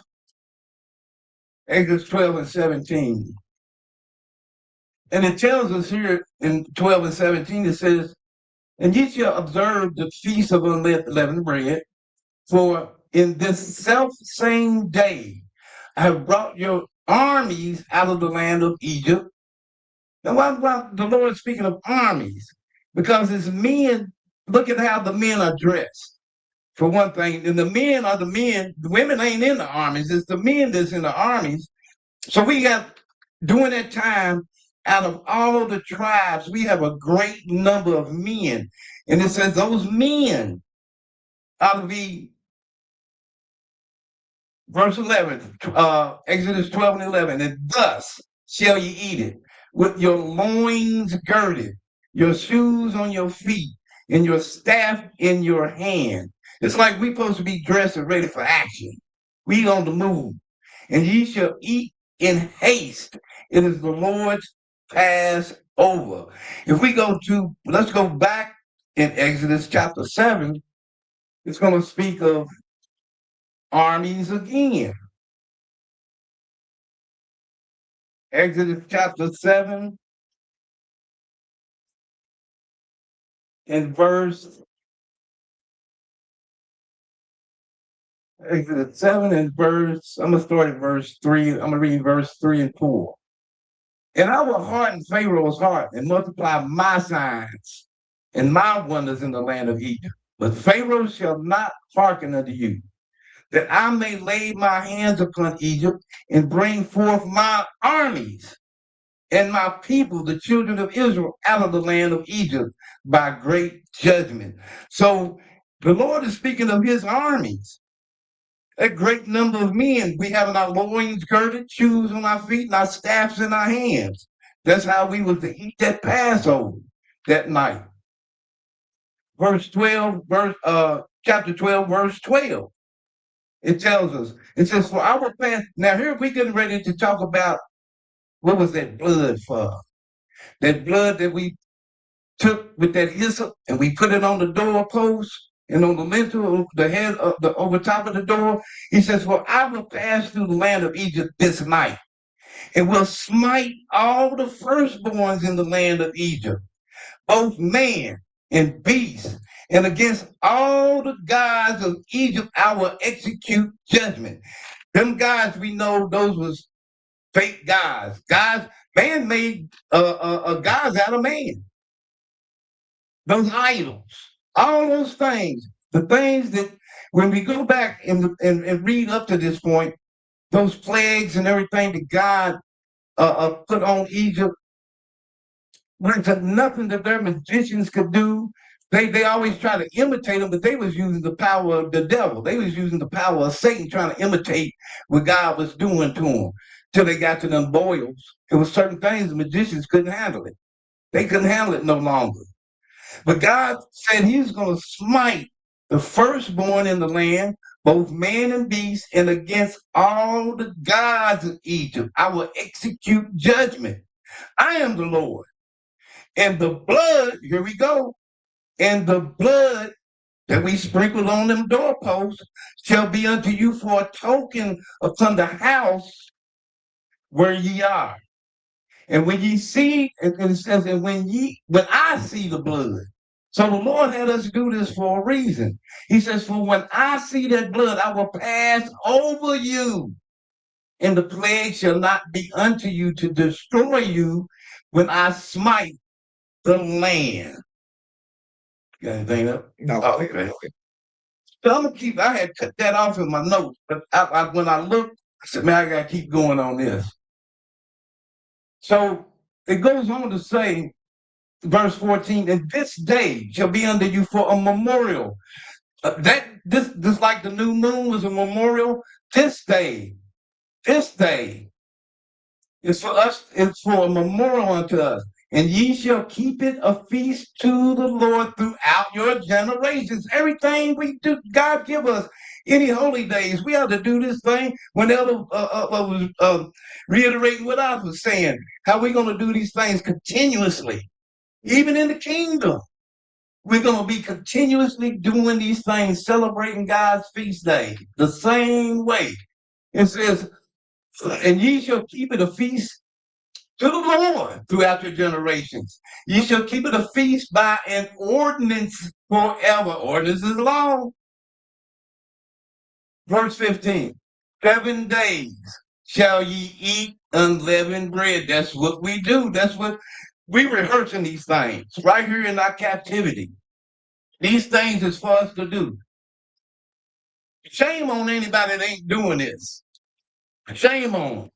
Exodus 12 and 17. And it tells us here in 12 and 17, it says, and ye shall observe the feast of unleavened bread, for in this self same day I have brought your armies out of the land of Egypt. And why the Lord is speaking of armies? Because it's men. Look at how the men are dressed. For one thing, and the men are the men. The women ain't in the armies. It's the men that's in the armies. So we got during that time, out of all the tribes, we have a great number of men, and it says those men are to be verse 11, Exodus 12 and 11, and thus shall ye eat it, with your loins girded, your shoes on your feet, and your staff in your hand. It's like we supposed to be dressed and ready for action. We on the move. And ye shall eat in haste. It is the Lord's Passover. If we let's go back in Exodus chapter 7, it's going to speak of armies again. Exodus chapter 7 and Exodus 7 and I'm going to start at verse 3. I'm going to read verse 3 and 4. And I will harden Pharaoh's heart and multiply my signs and my wonders in the land of Egypt. But Pharaoh shall not hearken unto you, that I may lay my hands upon Egypt and bring forth my armies and my people, the children of Israel, out of the land of Egypt by great judgment. So the Lord is speaking of his armies, a great number of men. We have our loins girded, shoes on our feet, and our staffs in our hands. That's how we was to eat that Passover that night. Chapter 12, verse 12. It tells us, it says, for our past, now here we getting ready to talk about what was that blood for? That blood that we took with that hyssop and we put it on the doorpost and on the lintel, the head of the over top of the door. He says, well, I will pass through the land of Egypt this night and will smite all the firstborns in the land of Egypt, both man and beast, and against all the gods of Egypt I will execute judgment. Them gods, we know those was fake gods. Man made gods out of man. Those idols, all those things, the things that when we go back and read up to this point, those plagues and everything that God put on Egypt, went to nothing that their magicians could do. They always try to imitate them, but they was using the power of the devil. They was using the power of Satan, trying to imitate what God was doing to them till they got to them boils. It was certain things the magicians couldn't handle it. They couldn't handle it no longer. But God said he's going to smite the firstborn in the land, both man and beast, and against all the gods of Egypt. I will execute judgment. I am the Lord. And the blood, here we go, and the blood that we sprinkled on them doorposts shall be unto you for a token upon the house where ye are. And when ye see, and it says, and when I see the blood. So the Lord had us do this for a reason. He says, for when I see that blood, I will pass over you, and the plague shall not be unto you to destroy you when I smite the land. Got anything up? No. Oh, okay. So I'm gonna I had cut that off in my notes, but when I looked, I said, man, I gotta keep going on this. So it goes on to say, verse 14, and this day shall be unto you for a memorial. This like the new moon was a memorial. This day is for us, it's for a memorial unto us. And ye shall keep it a feast to the Lord throughout your generations. Everything we do, God give us. Any holy days, we have to do this thing. Whenever was reiterating what I was saying, how we going to do these things continuously, even in the kingdom. We're going to be continuously doing these things, celebrating God's feast day the same way. It says, and ye shall keep it a feast to the Lord throughout your generations. Ye shall keep it a feast by an ordinance forever. Ordinance is law. Verse 15, 7 days shall ye eat unleavened bread. That's what we do. That's what we rehearsing these things right here in our captivity. These things is for us to do. Shame on anybody that ain't doing this. Shame on them.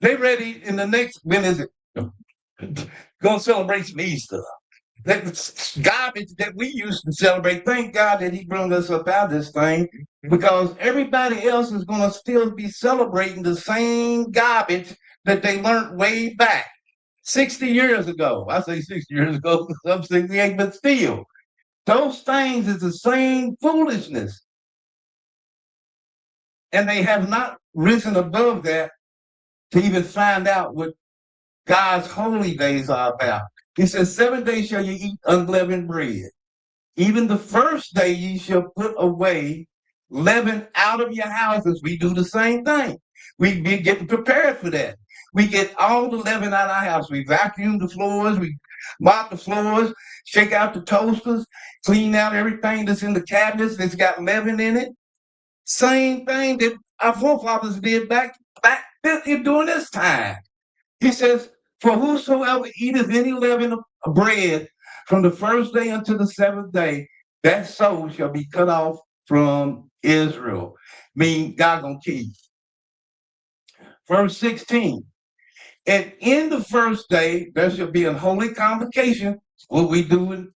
They ready in the next, when is it? Gonna celebrate some Easter. That garbage that we used to celebrate. Thank God that He brought us up out of this thing, because everybody else is going to still be celebrating the same garbage that they learned way back 60 years ago. I say 60 years ago, some 68, but still, those things is the same foolishness. And they have not risen above that to even find out what God's holy days are about. He says, 7 days shall you eat unleavened bread. Even the first day ye shall put away leaven out of your houses. We do the same thing. We be getting prepared for that. We get all the leaven out of our house. We vacuum the floors, we mop the floors, shake out the toasters, clean out everything that's in the cabinets that's got leaven in it. Same thing that our forefathers did back during this time. He says, for whosoever eateth any leaven of bread from the first day unto the seventh day, that soul shall be cut off from Israel. Mean God gonna kill you. Verse 16. And in the first day, there shall be an holy convocation, what we do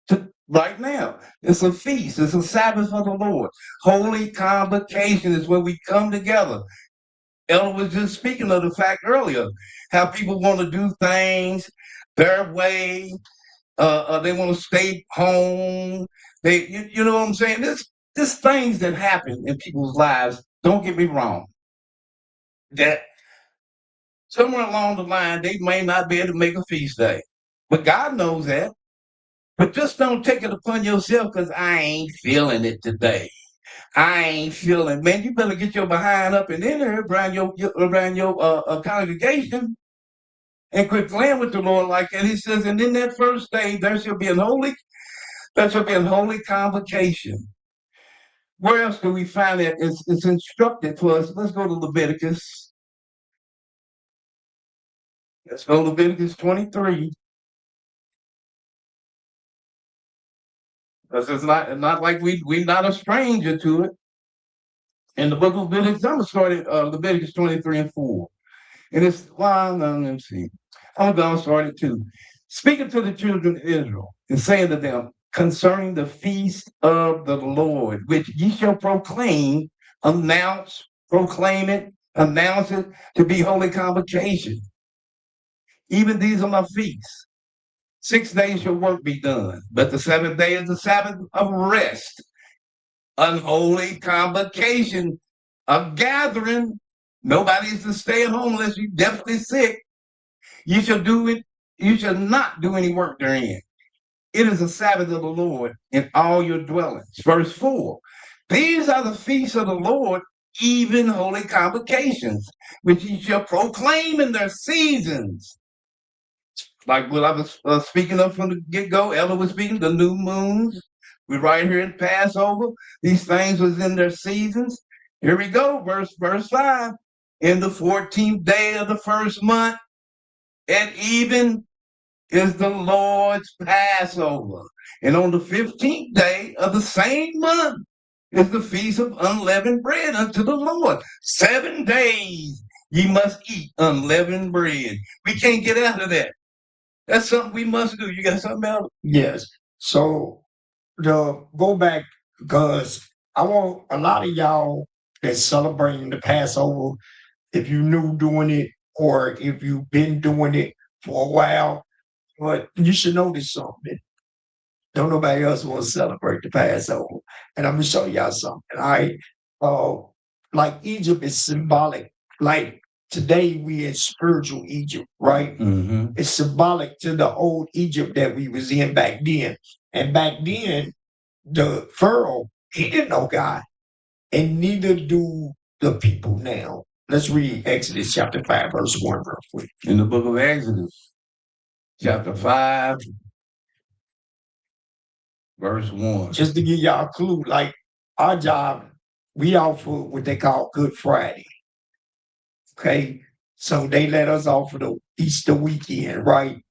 right now. It's a feast, it's a Sabbath of the Lord. Holy convocation is where we come together. Ella was just speaking of the fact earlier, how people want to do things their way. They want to stay home. You know what I'm saying? This things that happen in people's lives. Don't get me wrong. That somewhere along the line they may not be able to make a feast day, but God knows that. But just don't take it upon yourself because I ain't feeling it today. I ain't feeling, man. You better get your behind up and in there around your congregation and quit playing with the Lord like that. He says, and in that first day there shall be an holy convocation. Where else do we find that? It's instructed to us. Let's go to Leviticus. Let's go to Leviticus 23. Because it's not like we're not a stranger to it. In the book of Leviticus, I'm going to start at Leviticus 23 and 4. And it's, well, no, let me see. I'm going to start at 2. Speaking to the children of Israel and saying to them, concerning the feast of the Lord, which ye shall proclaim, proclaim it, announce it to be holy convocation. Even these are my feasts. 6 days shall work be done, but the seventh day is the Sabbath of rest. Unholy convocation, a gathering. Nobody's to stay at home unless you're definitely sick. You shall do it. You shall not do any work therein. It is a Sabbath of the Lord in all your dwellings. Verse 4. These are the feasts of the Lord, even holy convocations, which ye shall proclaim in their seasons. Like what I was speaking of from the get-go, Ella was speaking, the new moons. We're right here in Passover. These things was in their seasons. Here we go, verse 5. In the 14th day of the first month, at even is the Lord's Passover. And on the 15th day of the same month is the feast of unleavened bread unto the Lord. 7 days ye must eat unleavened bread. We can't get out of that. That's something we must do. You got something else? Yes. So to go back, because I want a lot of y'all that's celebrating the Passover, if you new doing it or if you've been doing it for a while, but you should notice something. Don't nobody else want to celebrate the Passover. And I'm gonna show y'all something. All right. Like Egypt is symbolic. Like today we in spiritual Egypt, right? Mm-hmm. It's symbolic to the old Egypt that we was in back then. And back then, the Pharaoh, he didn't know God. And neither do the people now. Let's read Exodus chapter 5, verse 1 real quick. In the book of Exodus, chapter 5, verse 1. Just to give y'all a clue, like our job, we offer what they call Good Friday. Okay. So they let us off for the Easter weekend, right?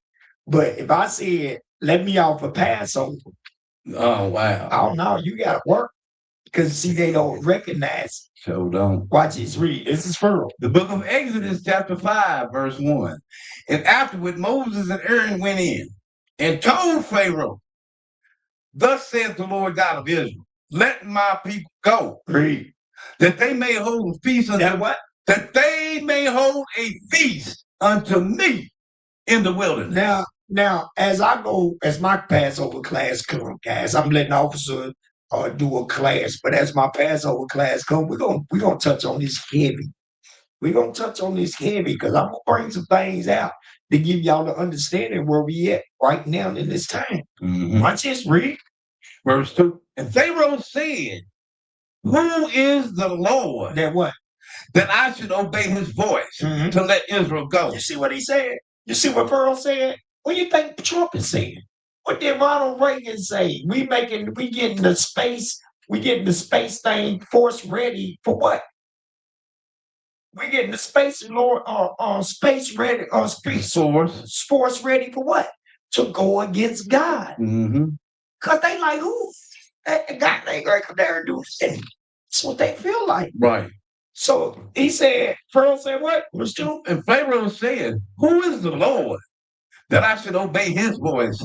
But if I said, let me off for Passover, Oh, wow. oh no, you gotta work. Because see, they don't recognize. So don't. Watch this, read. This is for real. The book of Exodus, chapter 5, verse 1. And afterward, Moses and Aaron went in and told Pharaoh, thus saith the Lord God of Israel, let my people go, Read. that they may hold a feast unto That what? that they may hold a feast unto me in the wilderness. Now, as I go, as my Passover class come, guys, I'm letting officer do a class, but as my Passover class come, we're gonna touch on this heavy. We're gonna touch on this heavy because I'm gonna bring some things out to give y'all the understanding where we at right now in this time. Watch this, read. Verse 2. And Pharaoh said, who is the Lord That what? that I should obey his voice to let Israel go? You see what he said? You see what Pearl said? What do you think Trump is saying? What did Ronald Reagan say? We getting the space thing force ready for what? We getting the space Lord space ready space force ready for what? To go against God. Cause they like who? God ain't gonna come there and do anything. That's what they feel like. Right. So he said, Pharaoh said what? Verse 2? And Pharaoh said, who is the Lord that I should obey his voice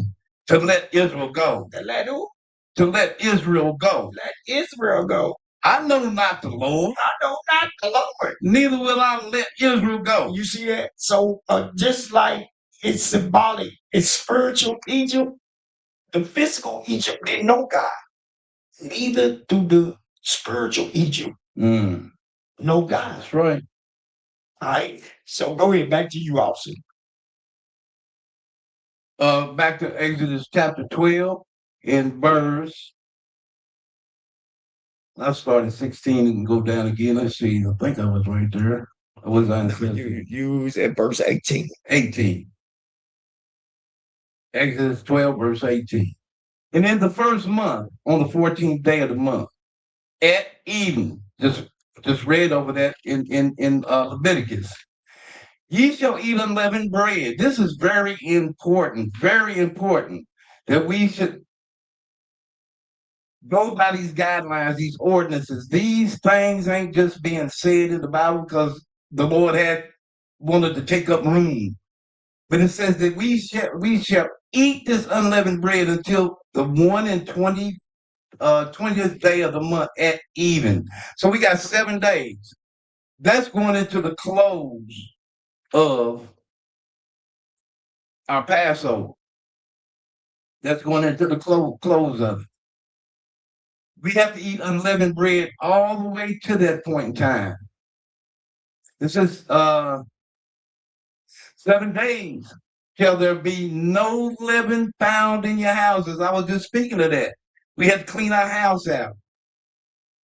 to let Israel go? To let who? To let Israel go. Let Israel go. I know not the Lord. I know not the Lord. Neither will I let Israel go. You see that? So just like it's symbolic, it's spiritual Egypt, the physical Egypt didn't know God. Neither do the spiritual Egypt know God. That's right. All right. So go ahead, back to you, Austin. Back to Exodus chapter 12 in verse. I started 16 and go down again. Let's see. I think I was right there. I was on You was at verse 18. 18. Exodus 12, verse 18. And in the first month, on the 14th day of the month, at even, just read over that in Leviticus, ye shall eat unleavened bread. This is very important that we should go by these guidelines, these ordinances. These things ain't just being said in the Bible because the Lord had wanted to take up room. But it says that we shall eat this unleavened bread until the 20th day of the month at even. So we got 7 days. That's going into the close of our Passover. That's going into the close of it. We have to eat unleavened bread all the way to that point in time. This is 7 days shall there be no leaven found in your houses. I was just speaking of that. We have to clean our house out.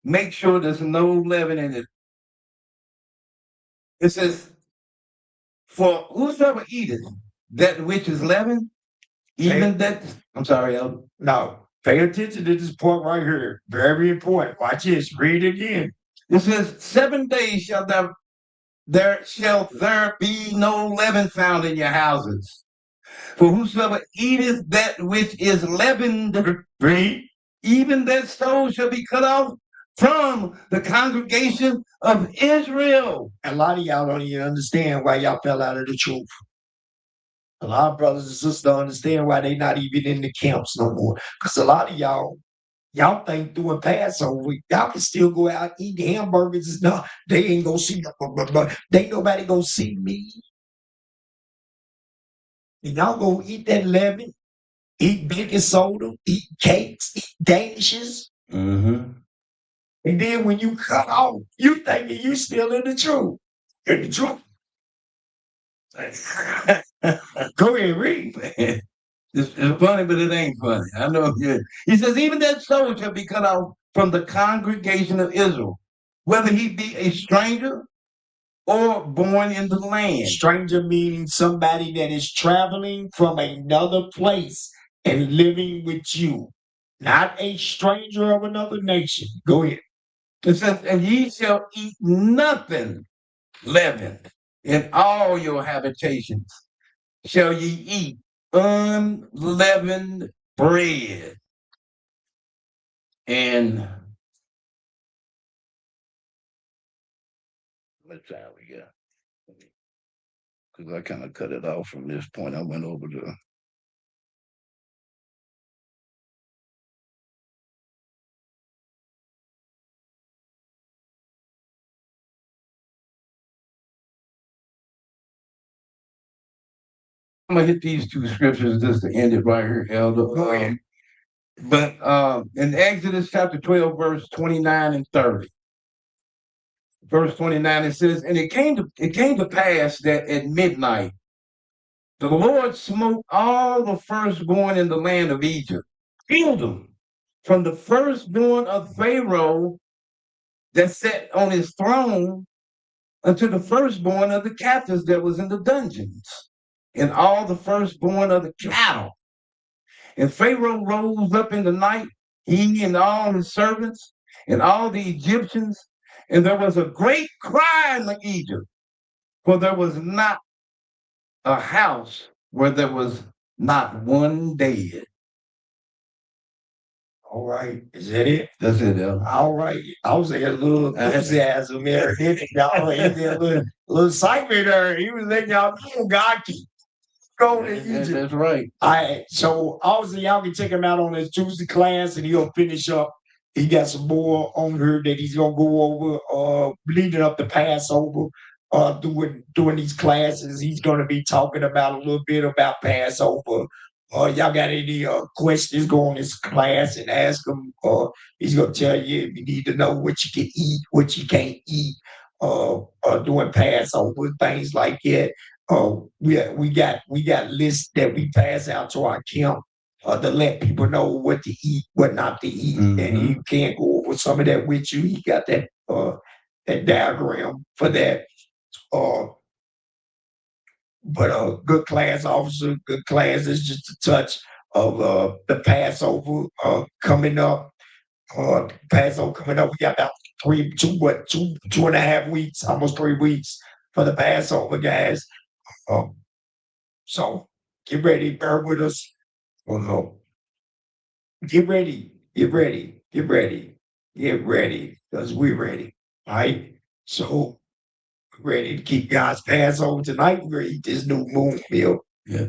Make sure there's no leaven in it. It says, for whosoever eateth that which is leavened, even that, I'm sorry, Elder. No, pay attention to this point right here. Very important. Watch this. Read again. It says, 7 days shall there be no leaven found in your houses. For whosoever eateth that which is leavened, read, even that soul shall be cut off from the congregation of Israel. A lot of y'all don't even understand why y'all fell out of the truth. A lot of brothers and sisters don't understand why they not even in the camps no more. Because a lot of y'all think doing Passover, y'all can still go out eat hamburgers and stuff. They ain't gonna see they ain't nobody gonna see me. And y'all gonna eat that leaven, eat baking soda, eat cakes, eat danishes. And then when you cut off, you thinking you still in the truth. In the truth. Go ahead, read. It's funny, but it ain't funny. I know. Yeah. He says, even that soul shall be cut off from the congregation of Israel, whether he be a stranger or born in the land. Stranger meaning somebody that is traveling from another place and living with you, not a stranger of another nation. Go ahead. It says, and ye shall eat nothing unleavened. In all your habitations shall ye eat unleavened bread. And what time we got? Because I kind of cut it off from this point. I went over to. I'm gonna hit these two scriptures just to end it right here, Elder. Go ahead. But in Exodus chapter 12, verse 29 and 30. Verse 29, it says, and it came to pass that at midnight the Lord smote all the firstborn in the land of Egypt, killed them, from the firstborn of Pharaoh that sat on his throne unto the firstborn of the captives that was in the dungeons, and all the firstborn of the cattle. And Pharaoh rose up in the night, he and all his servants, and all the Egyptians, and there was a great cry in Egypt, for there was not a house where there was not one dead. All right. Is that it? That's it, Elder. All right. I was like a little enthusiasm there. Y'all had a little excitement there. He was letting y'all know God keep going to Egypt. That's right. All right. So obviously y'all can check him out on his Tuesday class and he'll finish up. He got some more on here that he's gonna go over leading up to Passover. Doing these classes. He's gonna be talking about a little bit about Passover. Y'all got any questions, go on his class and ask him. He's gonna tell you if you need to know what you can eat, what you can't eat, doing Passover, things like that. We got lists that we pass out to our camp to let people know what to eat, what not to eat, and he can't go over some of that with you. He got that diagram for that. But good class officer, good class. It's just a touch of the Passover coming up. Passover coming up. We got about 2.5 weeks, almost 3 weeks for the Passover, guys. So get ready, bear with us. Get ready, get ready, get ready, get ready, because we're ready. All right. So ready to keep God's Passover tonight. We're gonna eat this new moon meal. Yeah,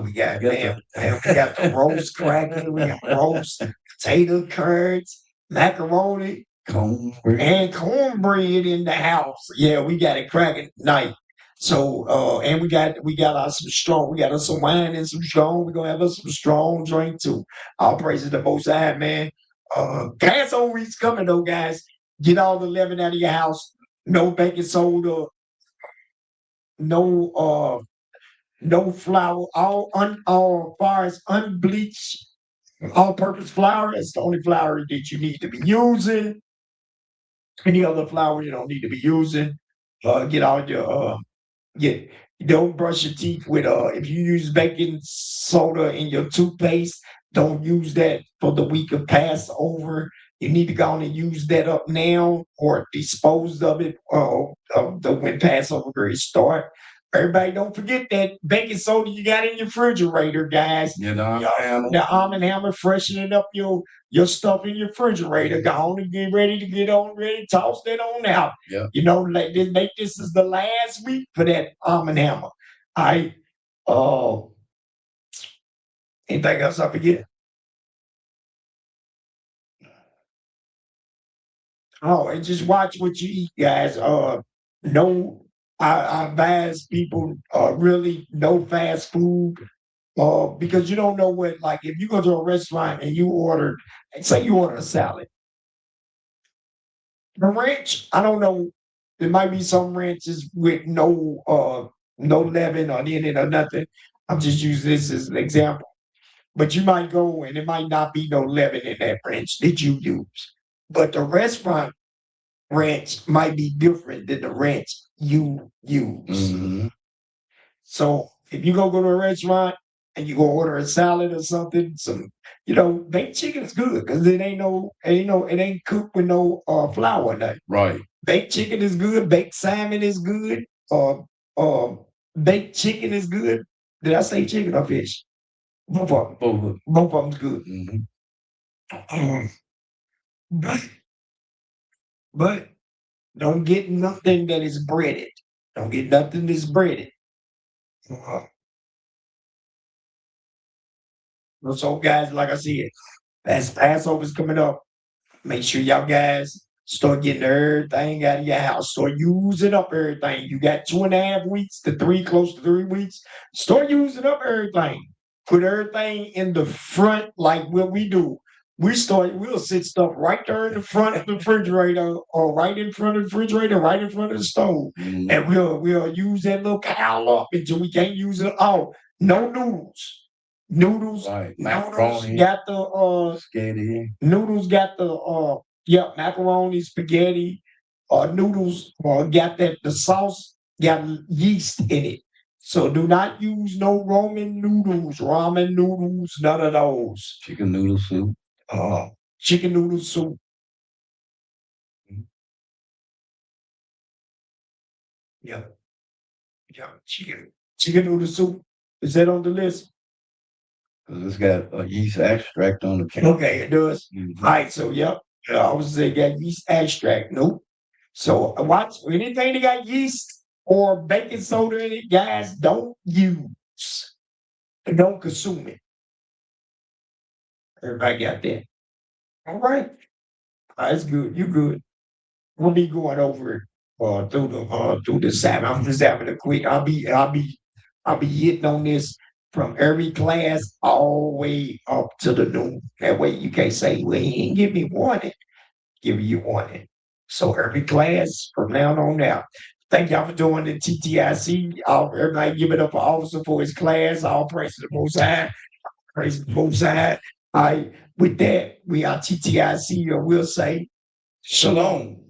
we got the roast cracking, we got roast, potato curds, macaroni, and cornbread in the house. Yeah, we got it cracking tonight. So and we got us some strong, we got us some wine and some strong. We're gonna have us some strong drink too. All praises to the Most High, man. Passover week's coming though, guys. Get all the leaven out of your house. No baking soda, no flour, all far as unbleached, all-purpose flour. That's the only flour that you need to be using. Any other flour you don't need to be using. Get all your don't brush your teeth with if you use baking soda in your toothpaste, don't use that for the week of Passover. You need to go on and use that up now or dispose of it when Passover is start. Everybody, don't forget that baking soda you got in your refrigerator, guys. Yeah, the Arm & Hammer, freshening up your stuff in your refrigerator. Go on and get ready to get on ready. Toss that on out. Yeah. Make this is the last week for that Arm & Hammer. Anything else I forget? Oh, and just watch what you eat, guys. I advise people really no fast food because you don't know what, like if you go to a restaurant and say you order a salad. The ranch, I don't know, there might be some ranches with no leaven or in it or nothing. I'm just using this as an example. But you might go and it might not be no leaven in that ranch that you use. But the restaurant ranch might be different than the ranch you use. Mm-hmm. So if you go to a restaurant and you go order a salad or something, baked chicken is good because it ain't cooked with no flour or nothing. Right. Baked chicken is good. Baked salmon is good. Uh, uh, baked chicken is good. Did I say chicken or fish? Both of them. Both of them's good. But, but don't get nothing that is breaded. Don't get nothing that's breaded. So, guys, like I said, as Passover's coming up, make sure y'all guys start getting everything out of your house. Start using up everything. You got 2.5 weeks to close to 3 weeks. Start using up everything. Put everything in the front like what we do. We'll sit stuff right there in the front of the refrigerator or right in front of the refrigerator, right in front of the stove. And we'll use that little cowl up until we can't use it all. No noodles. Noodles, Right. noodles Macaroni. got the Spaghetti. noodles got the macaroni, spaghetti, noodles got the sauce got yeast in it. So do not use no ramen noodles, none of those. Chicken noodle soup. Chicken noodle soup. Yeah. Yeah. Chicken noodle soup. Is that on the list? Because it's got a yeast extract on the can. Okay, it does. All right, so yep. I was saying got yeast extract. Nope. So watch anything that got yeast or baking soda in it, guys, don't use. And don't consume it. Everybody got that. All right. That's good. You good. We'll be going over it through the Sabbath. I'm just having a quick. I'll be hitting on this from every class all the way up to the noon. That way you can't say, well, he didn't give me warning. Give you warning. So every class from now on out. Thank y'all for doing the TTIC. Everybody give it up for Officer for his class. All praise to the Most High. Praise the Most High. All right. With that, we are TTIC, or we'll say Shalom.